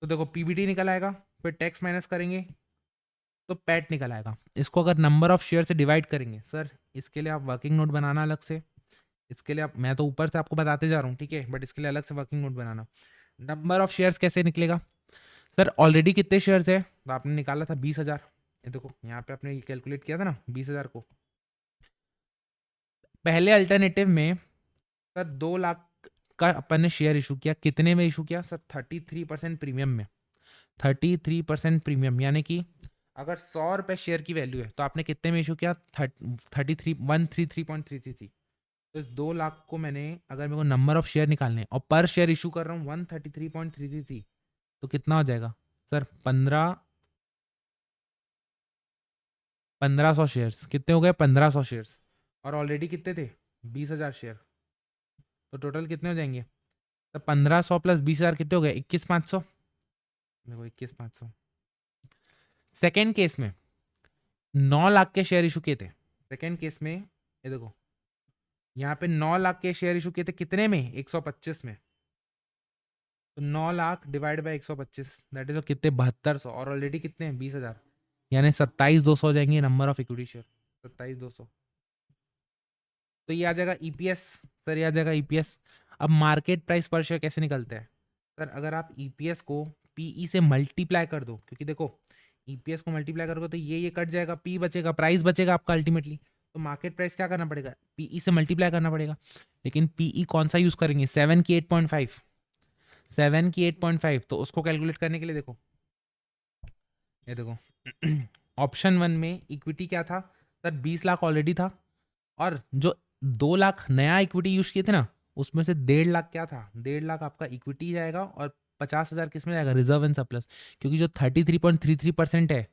तो देखो पीबीटी निकल आएगा, फिर टैक्स माइनस करेंगे तो पैट निकल आएगा। इसको अगर नंबर ऑफ शेयर से डिवाइड करेंगे सर, इसके लिए आप वर्किंग नोट बनाना अलग से। इसके लिए आप, मैं तो ऊपर से आपको बताते जा रहा हूँ, ठीक है, बट इसके लिए अलग से working note banana. Number of shares कैसे निकलेगा सर? ऑलरेडी कितने शेयर्स है? तो आपने निकाला था 20,000। ये देखो यहाँ पे आपने कैलकुलेट किया था ना 20,000 को। पहले अल्टरनेटिव में सर 2 लाख का अपन ने शेयर इशू किया। कितने में इशू किया सर? 33% प्रीमियम में। 33% प्रीमियम, यानी कि अगर 100 रुपये शेयर की वैल्यू है तो आपने कितने में इशू किया? 133.333। तो इस 2 लाख को मैंने, अगर मेरे को नंबर ऑफ शेयर निकालने और पर शेयर इशू कर रहा हूँ 133.333, तो कितना हो जाएगा सर? 1500 शेयर्स। कितने हो गए? 1500 शेयर्स। और ऑलरेडी कितने थे? 20,000 शेयर। तो टोटल कितने हो जाएंगे? तो 1500 प्लस 20,000 कितने हो गए? 21,500। देखो 21,500। सेकेंड केस में 9 लाख के शेयर इशू किए थे। सेकेंड केस में ये देखो यहाँ पे 9 लाख के शेयर इशू किए थे, कितने में? 125 में। तो 9 lakh divide bye 125, that is कितने? 7200। और ऑलरेडी कितने हैं? 20,000, यानी 27,200 हो जाएंगे नंबर ऑफ इक्विटी शेयर। 27,200। तो ये आ जाएगा ईपीएस। सर ये आ जाएगा ईपीएस। अब मार्केट प्राइस पर शेयर कैसे निकलते हैं? सर अगर आप ईपीएस को पीई से मल्टीप्लाई कर दो, क्योंकि देखो ईपीएस को मल्टीप्लाई करोगे तो ये कट जाएगा, पी बचेगा, प्राइस बचेगा आपका अल्टीमेटली। तो मार्केट प्राइस क्या करना पड़ेगा? पीई से मल्टीप्लाई करना पड़ेगा। लेकिन पीई कौन सा यूज करेंगे? 7 की 8.5। 7 की 8.5, तो उसको कैलकुलेट करने के लिए देखो, ये देखो ऑप्शन 1 में इक्विटी क्या था? सर 20 लाख ऑलरेडी था, और जो 2 लाख नया इक्विटी यूज किए थे ना, उसमें से 1.5 लाख क्या था? 1.5 लाख आपका इक्विटी जाएगा, और 50,000 किस में जाएगा? Reserve and surplus. क्योंकि जो 33.33% है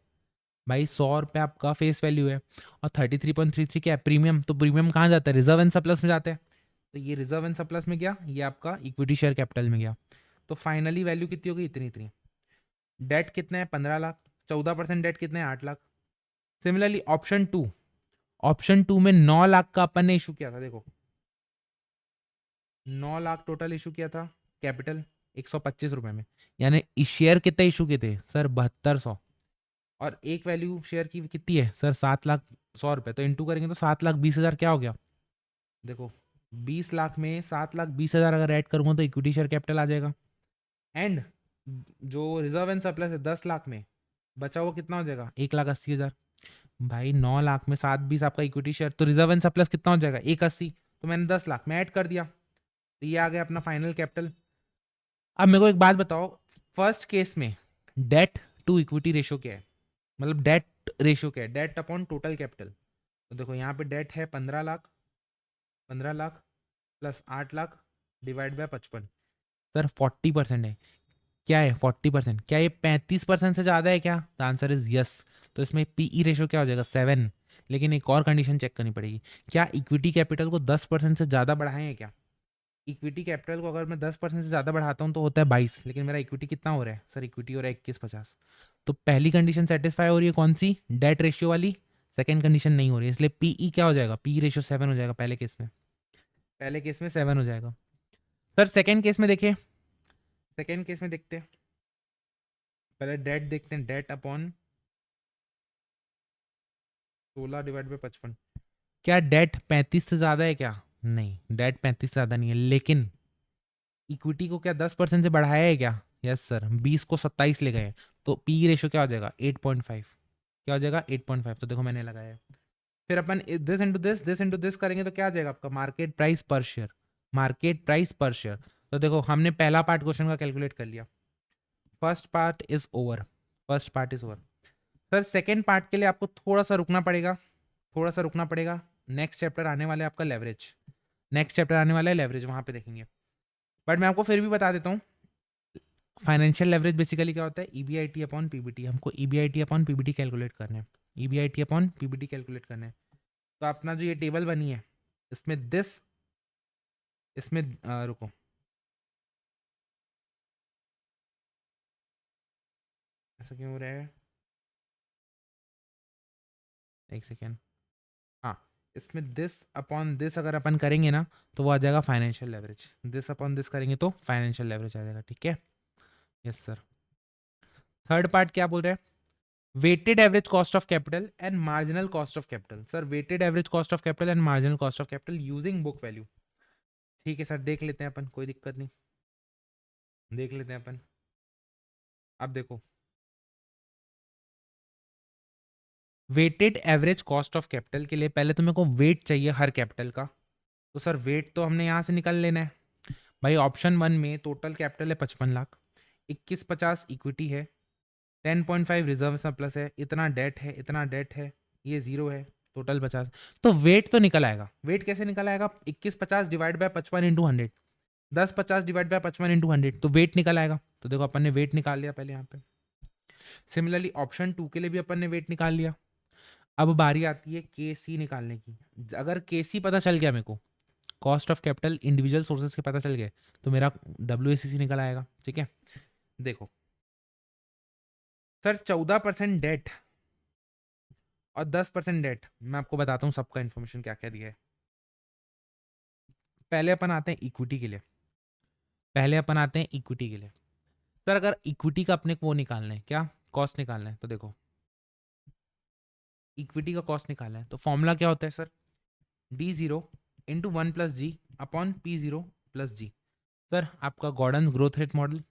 भाई, 100 रुपये आपका फेस वैल्यू है, और 33.33 क्या है? प्रीमियम। तो प्रीमियम कहाँ जाता है? रिजर्व एंड सरप्लस में जाते हैं। तो ये रिजर्व एंड सरप्लस में गया, ये आपका इक्विटी शेयर कैपिटल में गया। तो फाइनली वैल्यू कितनी होगी? इतनी इतनी। डेट कितने हैं? 15 लाख। 14% डेट कितने हैं? 8 लाख। सिमिलरली ऑप्शन टू में 9 लाख का अपन ने इशू किया था। देखो 9 लाख टोटल इशू किया था कैपिटल 125 रुपए में, यानी शेयर कितने इशू किए थे? सर 7200। और एक वैल्यू शेयर की कितनी है? सर 7,100,000 रुपए। तो इंटू करेंगे तो 7,20,000 क्या हो गया? देखो 20 लाख में 7,20,000 अगर ऐड करूंगा तो इक्विटी शेयर कैपिटल आ जाएगा। एंड जो रिजर्व एंड सरप्लस है 10 लाख में, बचा हुआ कितना हो जाएगा? 1,80,000। भाई 9 लाख में 7,20 आपका इक्विटी शेयर, तो रिजर्व एंड सरप्लस कितना हो जाएगा? 1,80। तो मैंने 10 लाख में ऐड कर दिया, तो ये आ गया अपना फाइनल कैपिटल। अब मेरे को एक बात बताओ, फर्स्ट केस में डेट टू इक्विटी रेशियो क्या है? मतलब डेट रेशियो क्या है? Debt upon total capital. तो देखो यहाँ पे डेट है 15 lakh, 15 lakh plus 8 lakh divide by 55। Sir 40% है। क्या है 40%? क्या ये 35% से ज़्यादा है क्या? The answer is yes. तो इसमें पीई रेशियो क्या हो जाएगा? 7। लेकिन एक और कंडीशन चेक करनी पड़ेगी, क्या इक्विटी कैपिटल को 10% से ज़्यादा बढ़ाएं है क्या? इक्विटी कैपिटल को अगर मैं 10% से ज़्यादा बढ़ाता हूँ तो होता है 22, लेकिन मेरा इक्विटी कितना हो रहा है? सर इक्विटी हो रहा है 21,50। तो पहली कंडीशन सेटिस्फाई हो रही है, कौन सी? डेट रेशियो वाली। सेकंड कंडीशन नहीं हो रही है, इसलिए पीई क्या हो जाएगा? पी रेशियो 7 हो जाएगा पहले केस में। पहले केस में 7 हो जाएगा। सर सेकंड केस में देखिए, सेकंड केस में देखते हैं, पहले डेट देखते हैं। Debt upon 16 divide by 55। क्या डेट 35 से ज़्यादा है क्या? नहीं, डेट 35 से ज़्यादा नहीं है, लेकिन इक्विटी को क्या 10% से बढ़ाया है क्या? यस सर, 20 को 27 ले गए। तो पी रेशियो क्या हो जाएगा? 8.5। क्या हो जाएगा? 8.5। तो देखो मैंने लगाया है। फिर अपन दिस इंटू दिस करेंगे तो क्या आ जाएगा आपका? मार्केट प्राइस पर शेयर। मार्केट प्राइस पर शेयर। तो देखो हमने पहला पार्ट क्वेश्चन का कैलकुलेट कर लिया। First part is over. First part is over. Sir second part के लिए आपको थोड़ा सा रुकना पड़ेगा, थोड़ा सा रुकना पड़ेगा। नेक्स्ट चैप्टर आने वाले आपका लेवरेज, नेक्स्ट चैप्टर आने वाला है लेवरेज, वहां पे देखेंगे। बट मैं आपको फिर भी बता देता हूँ, फाइनेंशियल लेवरेज बेसिकली क्या होता है? EBIT upon PBT. हमको ईबीआईटी अपॉन पीबीटी कैलकुलेट करना है। ईबीआईटी अपॉन पीबीटी कैलकुलेट करना है। तो अपना जो ये टेबल बनी है, इसमें दिस, इसमें रुको, ऐसा क्यों हो रहा है? एक सेकेंड। हाँ, इसमें दिस अपॉन दिस अगर अपन करेंगे ना, तो वो आ जाएगा financial leverage. This upon this करेंगे तो फाइनेंशियल लेवरेज आ जाएगा। ठीक है, यस सर। थर्ड पार्ट क्या बोल रहे हैं? Weighted average cost of capital and marginal cost of capital. Sir weighted average cost of capital and marginal cost of capital using book value. ठीक है सर, देख लेते हैं अपन, कोई दिक्कत नहीं, देख लेते हैं अपन। अब देखो, weighted average cost of capital के लिए पहले तो मेरे को वेट चाहिए हर कैपिटल का। तो सर वेट तो हमने यहाँ से निकाल लेना है। भाई ऑप्शन 1 में टोटल कैपिटल है 55 लाख, 21,50 इक्विटी है, 10.5 रिजर्व सरप्लस है, इतना डेट है, इतना डेट है, ये जीरो है, टोटल 50। तो वेट तो निकल आएगा। वेट कैसे निकल आएगा? 21,50 divide by 55 into 100। 10,50 divide by 55 into 100, तो वेट निकल आएगा। तो देखो अपन ने वेट निकाल लिया पहले यहाँ पे। सिमिलरली ऑप्शन 2 के लिए भी अपन ने वेट निकाल लिया। अब बारी आती है के सी निकालने की। अगर के सी पता चल गया मेरे को, cost of capital individual sources के पता चल गए, तो मेरा डब्ल्यू निकल आएगा। ठीक है, देखो सर 14% डेट और 10% डेट, मैं आपको बताता हूँ सबका इन्फॉर्मेशन क्या क्या दिया है। पहले अपन आते हैं इक्विटी के लिए। सर अगर इक्विटी का अपने को वो निकालना है, क्या कॉस्ट निकालना है, तो देखो इक्विटी का कॉस्ट निकालना है तो फॉर्मूला क्या होता है sir, D0 × 1 + G/P0 + G। Sir आपका Gordon growth rate model.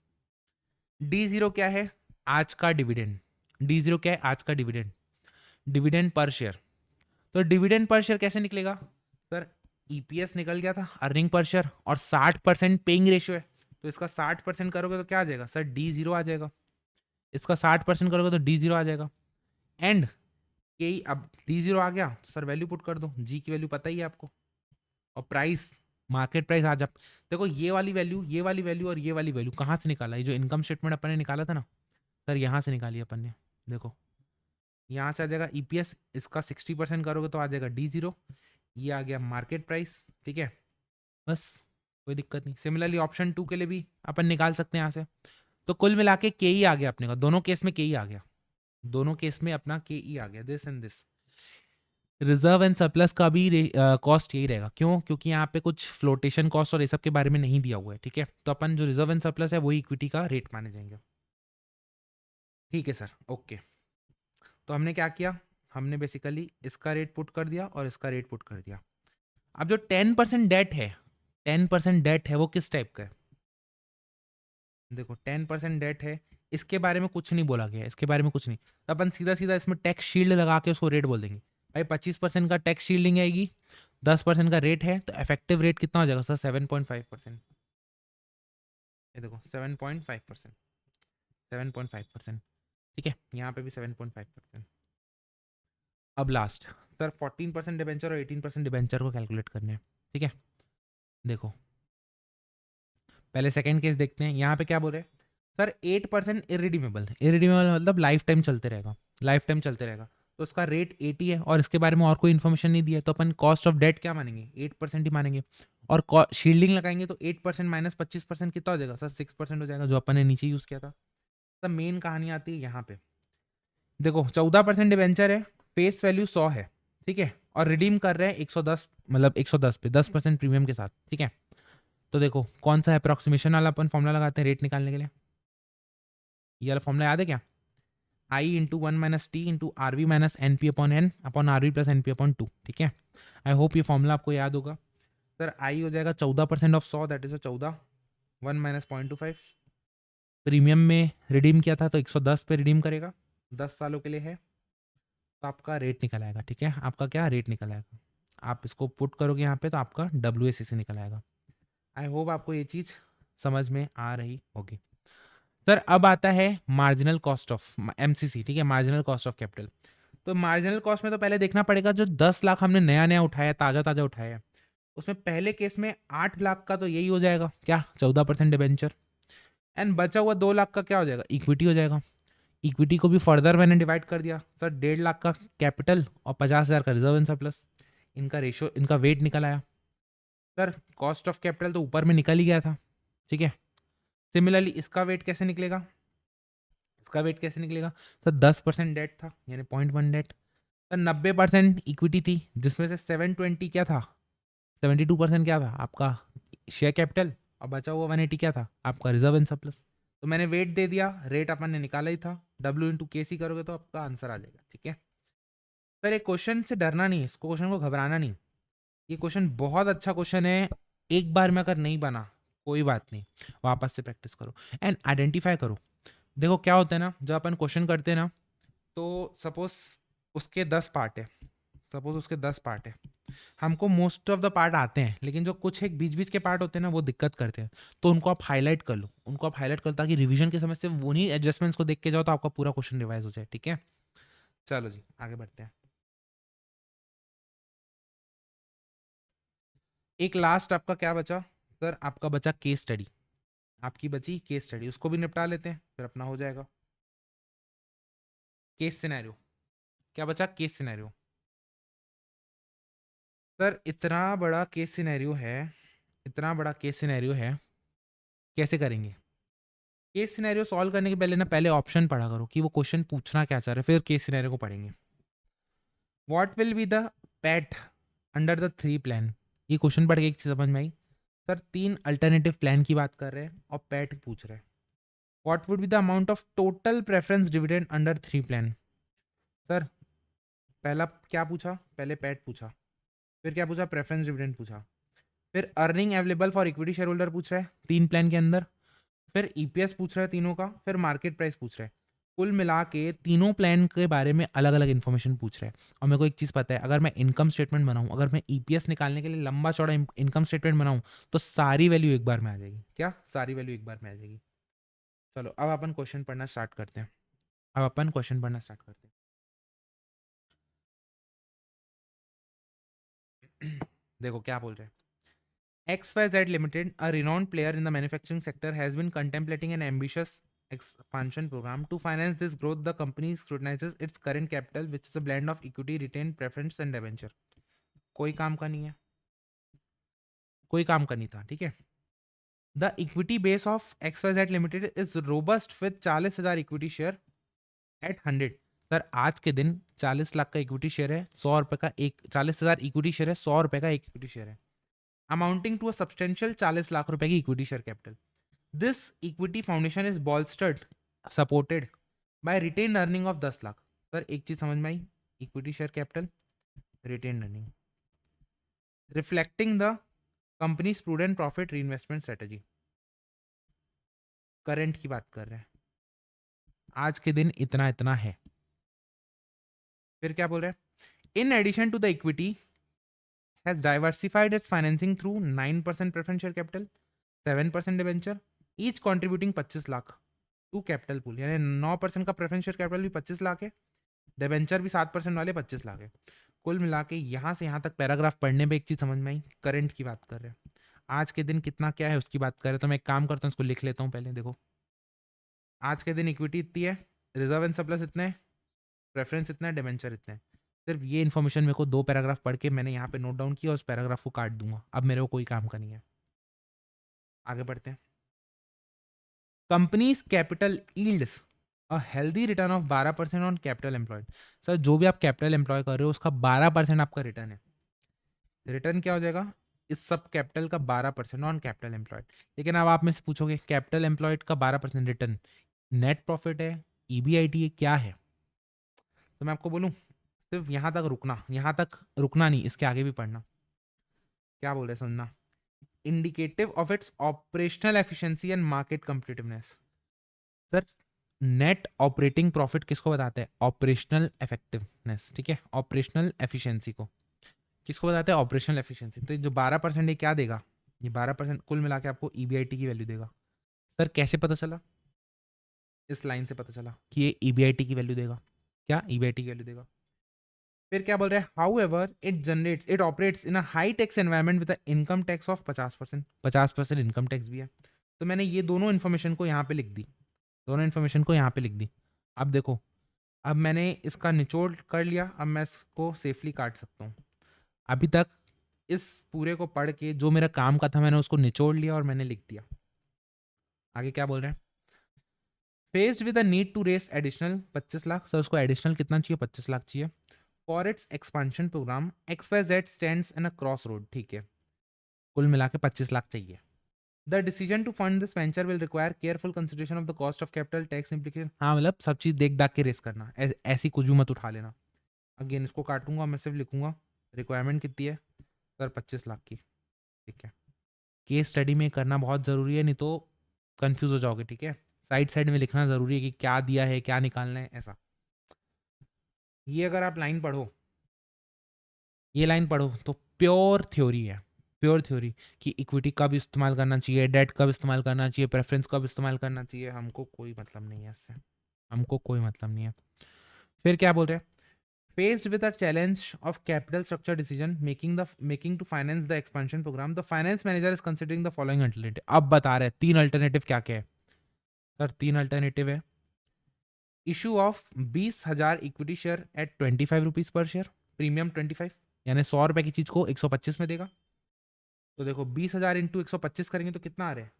D0 क्या है, आज का डिविडेंड। D0 क्या है, आज का डिविडेंड, डिविडेंड पर शेयर। तो डिविडेंड पर शेयर कैसे निकलेगा सर, ईपीएस निकल गया था, अर्निंग पर शेयर, और 60% पेइंग रेशियो है, तो इसका 60% करोगे तो क्या आ जाएगा सर, D0 आ जाएगा। इसका 60% करोगे तो D0 आ जाएगा। एंड के अब D0 आ गया तो सर वैल्यू पुट कर दो, जी की वैल्यू पता ही है आपको, और प्राइस, मार्केट प्राइस आज आप देखो, ये वाली वैल्यू, ये वाली वैल्यू और ये वाली वैल्यू कहाँ से निकाला, ये जो इनकम स्टेटमेंट अपन ने निकाला था ना सर, यहाँ से निकाली अपन ने। देखो यहाँ से आ जाएगा ईपीएस, इसका 60% करोगे तो आ जाएगा D0, ये आ गया मार्केट प्राइस, ठीक है, बस कोई दिक्कत नहीं। सिमिलरली ऑप्शन 2 के लिए भी अपन निकाल सकते हैं यहाँ से। तो कुल मिला के ही आ गया अपने का, दोनों केस में के ही आ गया, दोनों केस में अपना के ही आ गया, this and this. Reserve and surplus का भी कॉस्ट यही रहेगा, क्यों, क्योंकि यहाँ पे कुछ फ्लोटेशन कॉस्ट और ये सब के बारे में नहीं दिया हुआ है, ठीक है, तो अपन जो रिजर्व एंड सरप्लस है वही इक्विटी का रेट माने जाएंगे। ठीक है सर, ओके। तो हमने क्या किया, हमने बेसिकली इसका रेट पुट कर दिया और इसका रेट पुट कर दिया। अब जो 10% डेट है, 10% डेट है वो किस टाइप का है, देखो 10% डेट है, इसके बारे में कुछ नहीं बोला गया है, इसके बारे में कुछ नहीं, तो अपन सीधा सीधा इसमें टैक्स शील्ड लगा के उसको रेट बोल देंगे। भाई 25% का टैक्स शील्डिंग आएगी, 10% का रेट है, तो इफेक्टिव रेट कितना हो जाएगा सर, 7.5%। ये देखो 7.5%, 7.5%, ठीक है, यहाँ पे भी 7.5%। अब लास्ट सर 14% डिबेंचर और 18% डिबेंचर को कैलकुलेट करने हैं, ठीक है। देखो पहले सेकंड केस देखते हैं, यहाँ पे क्या बोल रहे हैं सर, 8% इरिडीमेबल, इरिडीमेबल मतलब लाइफ टाइम चलते रहेगा, लाइफ टाइम चलते रहेगा, तो उसका रेट 80 है और इसके बारे में और कोई इन्फॉर्मेशन नहीं दिया है, तो अपन कॉस्ट ऑफ डेट क्या मानेंगे, 8% ही मानेंगे, और शील्डिंग लगाएंगे तो 8% माइनस 25% कितना हो जाएगा सर, 6% हो जाएगा, जो अपन ने नीचे यूज किया था। तब मेन कहानी आती है यहाँ पे, देखो 14% डिवेंचर है, फेस वैल्यू 100 है, ठीक है, और रिडीम कर रहे हैं 110, मतलब 110 पे 10% प्रीमियम के साथ, ठीक है। तो देखो कौन सा अप्रोक्सीमेशन वाला अपन फॉर्मूला लगाते हैं रेट निकालने के लिए, ये वाला फॉर्मूला याद है क्या, I × 1 - T × RV - NP/N/RV + NP/2, ठीक है। आई होप ये फॉर्मूला आपको याद होगा। सर आई हो जाएगा 14% ऑफ 100, दैट इज 14, 1 - 0.25, प्रीमियम में रिडीम किया था तो 110 पे रिडीम करेगा, 10 सालों के लिए है, तो आपका रेट निकल आएगा, ठीक है, आपका क्या रेट निकल आएगा, आप इसको पुट करोगे यहाँ पे तो आपका WACC निकल आएगा। आई होप आपको ये चीज़ समझ में आ रही होगी। सर अब आता है मार्जिनल कॉस्ट ऑफ MCC, ठीक है, मार्जिनल कॉस्ट ऑफ कैपिटल। तो मार्जिनल कॉस्ट में तो पहले देखना पड़ेगा, जो 10 लाख हमने नया नया उठाया, ताज़ा ताज़ा उठाया है, उसमें पहले केस में 8 लाख का तो यही हो जाएगा, क्या 14% डिबेंचर, एंड बचा हुआ 2 लाख का क्या हो जाएगा, इक्विटी हो जाएगा। इक्विटी को भी फर्दर मैंने डिवाइड कर दिया सर, 1.5 लाख का कैपिटल और 50,000 का रिजर्व एंड सरप्लस, इनका रेशो, इनका वेट निकल आया। सर कॉस्ट ऑफ कैपिटल तो ऊपर में निकल ही गया था, ठीक है। सिमिलरली इसका वेट कैसे निकलेगा, इसका वेट कैसे निकलेगा सर, 10% डेट था यानी 0.1 डेट, सर 90% इक्विटी थी, जिसमें से 720 क्या था, 72% क्या था आपका शेयर कैपिटल, और बचा हुआ 180 क्या था आपका रिजर्व एंड सरप्लस। तो मैंने वेट दे दिया, रेट अपन ने निकाला ही था, W × KC करोगे तो आपका आंसर आ जाएगा, ठीक है। सर एक क्वेश्चन से डरना नहीं है, इसको क्वेश्चन को घबराना नहीं, ये क्वेश्चन बहुत अच्छा क्वेश्चन है, एक बार में अगर नहीं बना कोई बात नहीं, वापस से प्रैक्टिस करो एंड आइडेंटिफाई करो। देखो क्या होता है ना, जब अपन क्वेश्चन करते हैं ना, तो सपोज उसके 10 पार्ट है, सपोज उसके 10 पार्ट है, हमको मोस्ट ऑफ द पार्ट आते हैं, लेकिन जो कुछ एक बीच बीच के पार्ट होते हैं ना वो दिक्कत करते हैं, तो उनको आप हाईलाइट कर लो, उनको आप हाईलाइट करो, ताकि रिवीजन के समय से उन्हीं एडजस्टमेंट्स को देख के जाओ तो आपका पूरा क्वेश्चन रिवाइज हो जाए, ठीक है। चलो जी आगे बढ़ते हैं। एक लास्ट आपका क्या बचा सर, आपका बचा केस स्टडी, आपकी बची केस स्टडी, उसको भी निपटा लेते हैं फिर अपना हो जाएगा। केस सिनेरियो, क्या बचा, केस सिनेरियो। सर इतना बड़ा केस सिनेरियो है, इतना बड़ा केस सिनेरियो है, कैसे करेंगे, केस सिनेरियो सॉल्व करने के पहले ना पहले ऑप्शन पढ़ा करो कि वो क्वेश्चन पूछना क्या चाह रहे हैं, फिर केस सिनेरियो को पढ़ेंगे। What will be the PAT under the 3 plan. ये क्वेश्चन पढ़ के एक चीज समझ में आई सर, 3 अल्टरनेटिव प्लान की बात कर रहे हैं और पैट पूछ रहे हैं। What would be the amount of total preference dividend under 3 plan. Sir पहला क्या पूछा, पहले पैट पूछा, फिर क्या पूछा, प्रेफरेंस डिविडेंड पूछा, फिर earning available for equity share holder पूछ रहा है 3 प्लान के अंदर, फिर ईपीएस पूछ रहा है तीनों का, फिर मार्केट प्राइस पूछ रहा है। कुल मिला के तीनों प्लान के बारे में अलग अलग इन्फॉर्मेशन पूछ रहा है। और मेरे को एक चीज़ पता है, अगर मैं इनकम स्टेटमेंट बनाऊं, अगर मैं ईपीएस निकालने के लिए लंबा चौड़ा इनकम स्टेटमेंट बनाऊं, तो सारी वैल्यू एक बार में आ जाएगी। क्या सारी वैल्यू एक बार में आ जाएगी। चलो अब अपन क्वेश्चन पढ़ना स्टार्ट करते हैं। अब अपन क्वेश्चन पढ़ना स्टार्ट करते हैं। देखो क्या बोल रहे हैं। XYZ Limited, a renowned player in the manufacturing sector, has been contemplating an ambitious expansion program. To finance this growth, the company scrutinizes its current capital, which is a blend of equity, retained preference and debenture. कोई काम का नहीं है, कोई काम का नहीं था, ठीक है। The equity base of XYZ limited is robust with 40,000 equity share eight 100। Sir आज के दिन 40 लाख का इक्विटी शेयर है, 100 रुपए का एक, 40,000 इक्विटी शेयर है, 100 रुपए का एक इक्विटी शेयर है, amounting to a substantial 40 lakh रुपए की equity share capital. This equity foundation is bolstered, supported by retained earning of 10 लाख। सर एक चीज समझ में आई, equity share capital, retain earning, reflecting the company's prudent profit reinvestment strategy. Current की बात कर रहे हैं, आज के दिन इतना इतना है। फिर क्या बोल रहे हैं, in addition to the equity has diversified its financing through 9% preference share capital, 7% debenture, each contributing 25 lakh to capital pool. यानी 9% का प्रेफरेंस शेयर कैपिटल भी 25 लाख है, डिबेंचर भी 7% वाले 25 लाख है। कुल मिला के यहाँ से यहाँ तक पैराग्राफ पढ़ने में एक चीज समझ में आई, करंट की बात कर रहे हैं, आज के दिन कितना क्या है उसकी बात कर रहे हैं। तो मैं एक काम करता हूँ, इसको लिख लेता हूँ पहले। देखो आज के दिन इक्विटी इतनी है, रिजर्व एंड सरप्लस इतने, प्रेफरेंस इतना है, डिबेंचर इतने। सिर्फ ये इन्फॉर्मेशन मेरे को 2 पैराग्राफ पढ़ के मैंने यहाँ पे नोट डाउन किया, उस पैराग्राफ को काट दूंगा। अब मेरे को कोई काम का नहीं है। आगे बढ़ते हैं। Companies capital yields a healthy return of 12% on capital employed. Sir जो भी आप कैपिटल एम्प्लॉय कर रहे हो उसका 12% आपका रिटर्न है। रिटर्न क्या हो जाएगा, इस सब कैपिटल का 12% ऑन कैपिटल एम्प्लॉयड। लेकिन अब आप में से पूछोगे कैपिटल एम्प्लॉयड का 12% रिटर्न नेट प्रॉफिट है, ईबीआईटी है, क्या है। तो मैं आपको बोलूं, सिर्फ यहाँ तक रुकना, यहाँ तक रुकना नहीं, इसके आगे भी पढ़ना। क्या बोल रहे सुनना, indicative of its operational efficiency and market competitiveness. Sir net operating profit किसको बताते हैं, ऑपरेशनल इफेक्टिवनेस, ठीक है, ऑपरेशनल एफिशिएंसी को किसको बताते हैं, ऑपरेशनल एफिशिएंसी। तो ये जो 12% है क्या देगा, ये 12% कुल मिला के आपको ईबीआईटी की वैल्यू देगा। सर कैसे पता चला, इस लाइन से पता चला कि ये ईबीआईटी की वैल्यू देगा। क्या ईबीआईटी की वैल्यू देगा। फिर क्या बोल रहे हैं, how ever it operates in a high tax environment with income tax of 50%। 50% income tax भी है। तो मैंने ये दोनों इन्फॉर्मेशन को यहाँ पे लिख दी, दोनों इन्फॉर्मेशन को यहाँ पे लिख दी। अब देखो, अब मैंने इसका निचोड़ कर लिया, अब मैं इसको सेफली काट सकता हूँ। अभी तक इस पूरे को पढ़ के जो मेरा काम का था मैंने उसको निचोड़ लिया और मैंने लिख दिया। आगे क्या बोल रहे हैं, faced with the need to raise additional 25 lakh. Sir उसको एडिशनल कितना चाहिए, 25 लाख चाहिए। For its expansion programme XYZ stands in a cross road, ठीक है, कुल मिला के 25 लाख चाहिए। The decision to fund this venture will require careful consideration of the cost of capital, tax implication. हाँ मतलब सब चीज देख दाख के रेस करना, ऐसी कुछ भी मत उठा लेना। अगेन इसको काटूंगा, मैं सिर्फ लिखूंगा रिक्वायरमेंट कितनी है, सर 25 लाख की, ठीक है। केस स्टडी में करना बहुत ज़रूरी है, नहीं तो कंफ्यूज हो जाओगे, ठीक है। साइड साइड में लिखना ज़रूरी है कि क्या दिया है, क्या निकालना है, ऐसा। ये अगर आप लाइन पढ़ो, ये लाइन पढ़ो तो प्योर थ्योरी है, प्योर थ्योरी कि इक्विटी कब इस्तेमाल करना चाहिए, डेट कब इस्तेमाल करना चाहिए, प्रेफरेंस कब इस्तेमाल करना चाहिए, हमको कोई मतलब नहीं है इससे, हमको कोई मतलब नहीं है। फिर क्या बोल रहे हैं, faced with a challenge of capital structure decision making to finance the expansion program, the finance manager is considering the following alternative। अब बता रहे हैं 3 अल्टरनेटिव क्या क्या है। सर 3 अल्टरनेटिव है, issue of 20,000 equity share eight 25 rupees per share, premium 25, यानी 100 रुपए की चीज को 125 में देगा। तो देखो 20,000 इंटू 125 करेंगे तो कितना आ रहा है,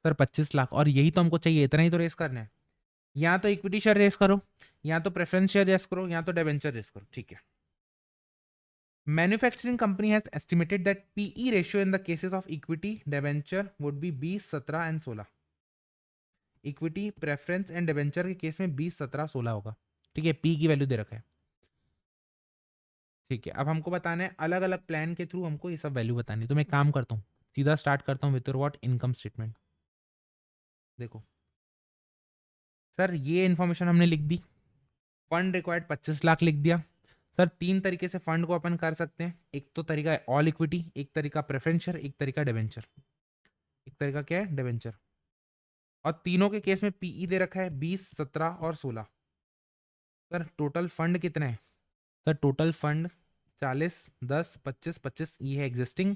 सर 25 लाख, और यही तो हमको चाहिए, इतना ही तो रेस करना है। या तो इक्विटी शेयर रेस करो, या तो प्रेफरेंस शेयर रेस करो, या तो डिबेंचर रेस करो, ठीक है। Manufacturing company has estimated that PE ratio in the cases of equity debenture would be 20, 17 एंड 16। इक्विटी, प्रेफरेंस एंड डिबेंचर के केस में 20, 17, 16 होगा, ठीक है। पी की वैल्यू दे रखा है, ठीक है। अब हमको बताना है अलग अलग प्लान के थ्रू हमको ये सब वैल्यू बतानी है। तो मैं काम करता हूँ, सीधा स्टार्ट करता हूँ विथ व्हाट इनकम स्टेटमेंट। देखो सर, ये इन्फॉर्मेशन हमने लिख दी, फंड रिक्वायर्ड 25 लाख लिख दिया। सर 3 तरीके से फंड को अपन कर सकते हैं, एक तो तरीका है ऑल इक्विटी, एक तरीका प्रेफरेंस शेयर, एक तरीका डिबेंचर। एक तरीका क्या है? डिबेंचर। और तीनों के केस में पीई दे रखा है 20, 17 और 16। सर टोटल फंड कितना है? सर टोटल फंड 40, 10, 25, 25, ये है एग्जिस्टिंग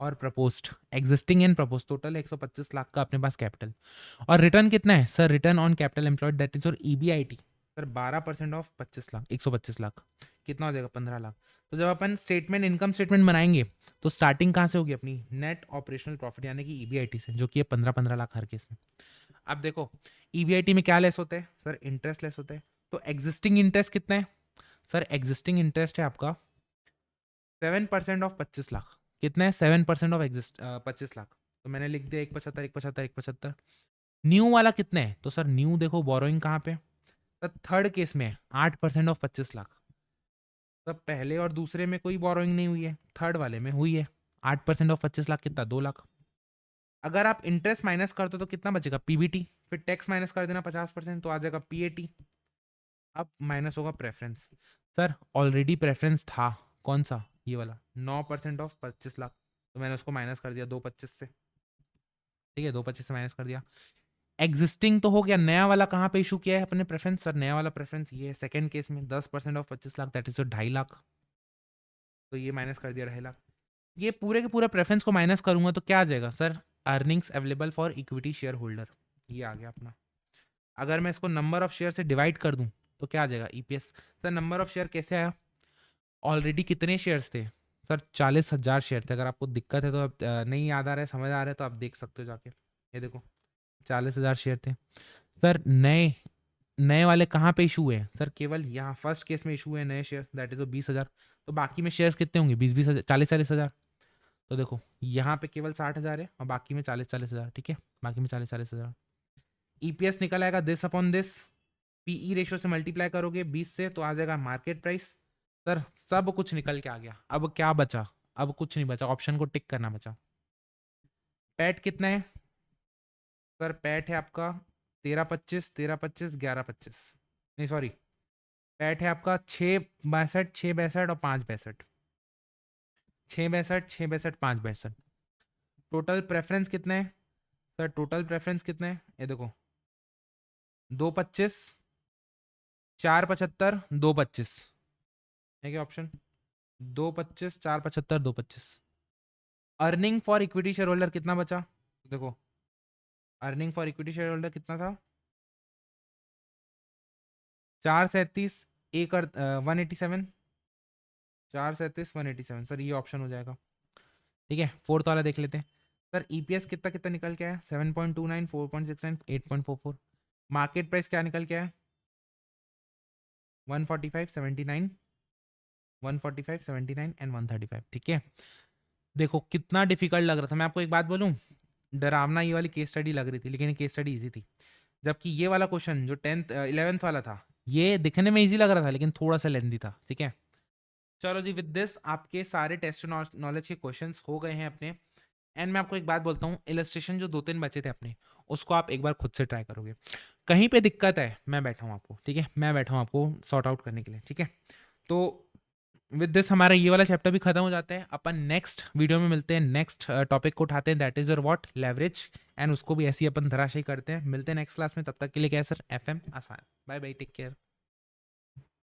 और proposed. Existing and propose total 125 lakh का अपने पास कैपिटल। और रिटर्न कितना है? Sir return on capital employed that is और EBIT. Sir 12% of 25 lakh, 125 lakh कितना हो जाएगा? 15 लाख। तो जब अपन स्टेटमेंट, इनकम स्टेटमेंट बनाएंगे तो स्टार्टिंग कहाँ से होगी अपनी? नेट ऑपरेशनल प्रॉफिट यानी कि ईबीआईटी से, जो कि है 15-15 लाख हर केस में। अब देखो ईबीआईटी में क्या लेस होता है? सर इंटरेस्ट लेस होता है। तो एग्जिस्टिंग इंटरेस्ट कितना है? सर एग्जिस्टिंग इंटरेस्ट है आपका 7% ऑफ 25 लाख। कितना है? 7% ऑफ एग्जिस्ट 25 लाख। तो मैंने लिख दिया 175, 175, 175। न्यू वाला कितना है? तो सर न्यू देखो बोरोइंग कहाँ पे? सर थर्ड केस में 8% ऑफ 25 लाख। तब पहले और दूसरे में कोई बोरोइंग नहीं हुई है, थर्ड वाले में हुई है। 8% ऑफ 25 लाख कितना? 2 लाख। अगर आप इंटरेस्ट माइनस कर दो तो कितना बचेगा? पीबीटी। फिर टैक्स माइनस कर देना 50%, तो आ जाएगा पीएटी। अब माइनस होगा प्रेफरेंस। सर ऑलरेडी प्रेफरेंस था, कौन सा? ये वाला 9% ऑफ 25 लाख। तो मैंने उसको माइनस कर दिया 225 से, ठीक है। 225 से माइनस कर दिया। एग्जिस्टिंग तो हो गया, नया वाला कहाँ पे इशू किया है अपने प्रेफरेंस? सर नया वाला प्रेफरेंस ये है सेकंड केस में 10% of 25 lakh that is 2.5 lakh. तो ये माइनस कर दिया 2.5 लाख। ये पूरे के पूरे प्रेफरेंस को माइनस करूंगा तो क्या आ जाएगा? Sir earnings available for equity share holder, ये आ गया अपना। अगर मैं इसको नंबर ऑफ शेयर से डिवाइड कर दूं तो क्या आ जाएगा? EPS. Sir number of share कैसे आया? ऑलरेडी कितने शेयर्स थे? सर 40,000 शेयर थे। अगर आपको दिक्कत है तो आप नहीं याद आ रहा है, समझ आ रहा है तो आप देख सकते हो जाके। ये देखो 40,000 शेयर थे। सर नए नए वाले कहाँ पे इशू हुए? सर केवल यहाँ फर्स्ट केस में इशू हुए नए शेयर, दैट इज 20,000। तो बाकी में शेयर्स कितने होंगे? 20-20,000, 40-40,000। तो देखो यहाँ पे केवल 60,000 है और बाकी में 40-40,000, ठीक है। बाकी में 40-40,000। ईपीएस निकल आएगा this upon this, PE ratio से मल्टीप्लाई करोगे 20 से तो आ जाएगा मार्केट प्राइस। सर सब कुछ निकल के आ गया। अब क्या बचा? अब कुछ नहीं बचा, ऑप्शन को टिक करना बचा। पैट कितना है? सर पैट है आपका 13-25, 13-25, 11-25, नहीं सॉरी, पैट है आपका 6-62, 6-62 और 5-62। 6-62, 6-62, 5-62। टोटल प्रेफरेंस कितना है? सर टोटल प्रेफरेंस कितना है? ये देखो 2-25, 4-75, 2-25 है क्या option? 2-25, 4-75, 2-25। Earning for equity share holder कितना बचा? देखो earning for equity share holder कितना था? 437, एक 187, 437, 187। सर ये ऑप्शन हो जाएगा, ठीक है। फोर्थ वाला देख लेते हैं। सर ईपीएस कितना कितना निकल के आया? 7.29, 4.69, 8.44। मार्केट प्राइस क्या निकल के आया? 145, 79, 145, 79 एंड 135, ठीक है। देखो कितना डिफिकल्ट लग रहा था। मैं आपको एक बात बोलूं, डरावना ये वाली केस स्टडी लग रही थी, लेकिन ये केस स्टडी इजी थी। जबकि ये वाला क्वेश्चन जो 10th 11th वाला था, ये दिखने में इजी लग रहा था लेकिन थोड़ा सा लेंदी था, ठीक है। चलो जी, विद दिस आपके सारे टेस्ट नॉलेज के क्वेश्चंस हो गए हैं अपने। एंड मैं आपको एक बात बोलता हूँ, इलस्ट्रेशन जो 2-3 बचे थे अपने, उसको आप एक बार खुद से ट्राई करोगे। कहीं पे दिक्कत है मैं बैठा हूँ आपको, ठीक है, मैं बैठा हूँ आपको सॉर्ट आउट करने के लिए, ठीक है। तो विद दिस हमारा ये वाला चैप्टर भी खत्म हो जाता है। अपन नेक्स्ट वीडियो में मिलते हैं, नेक्स्ट टॉपिक को उठाते हैं, that is your what leverage, and उसको भी ऐसे ही अपन धराशायी करते हैं। मिलते हैं नेक्स्ट क्लास में, तब तक के लिए क्या है सर? एफएम आसान। Bye bye, take care.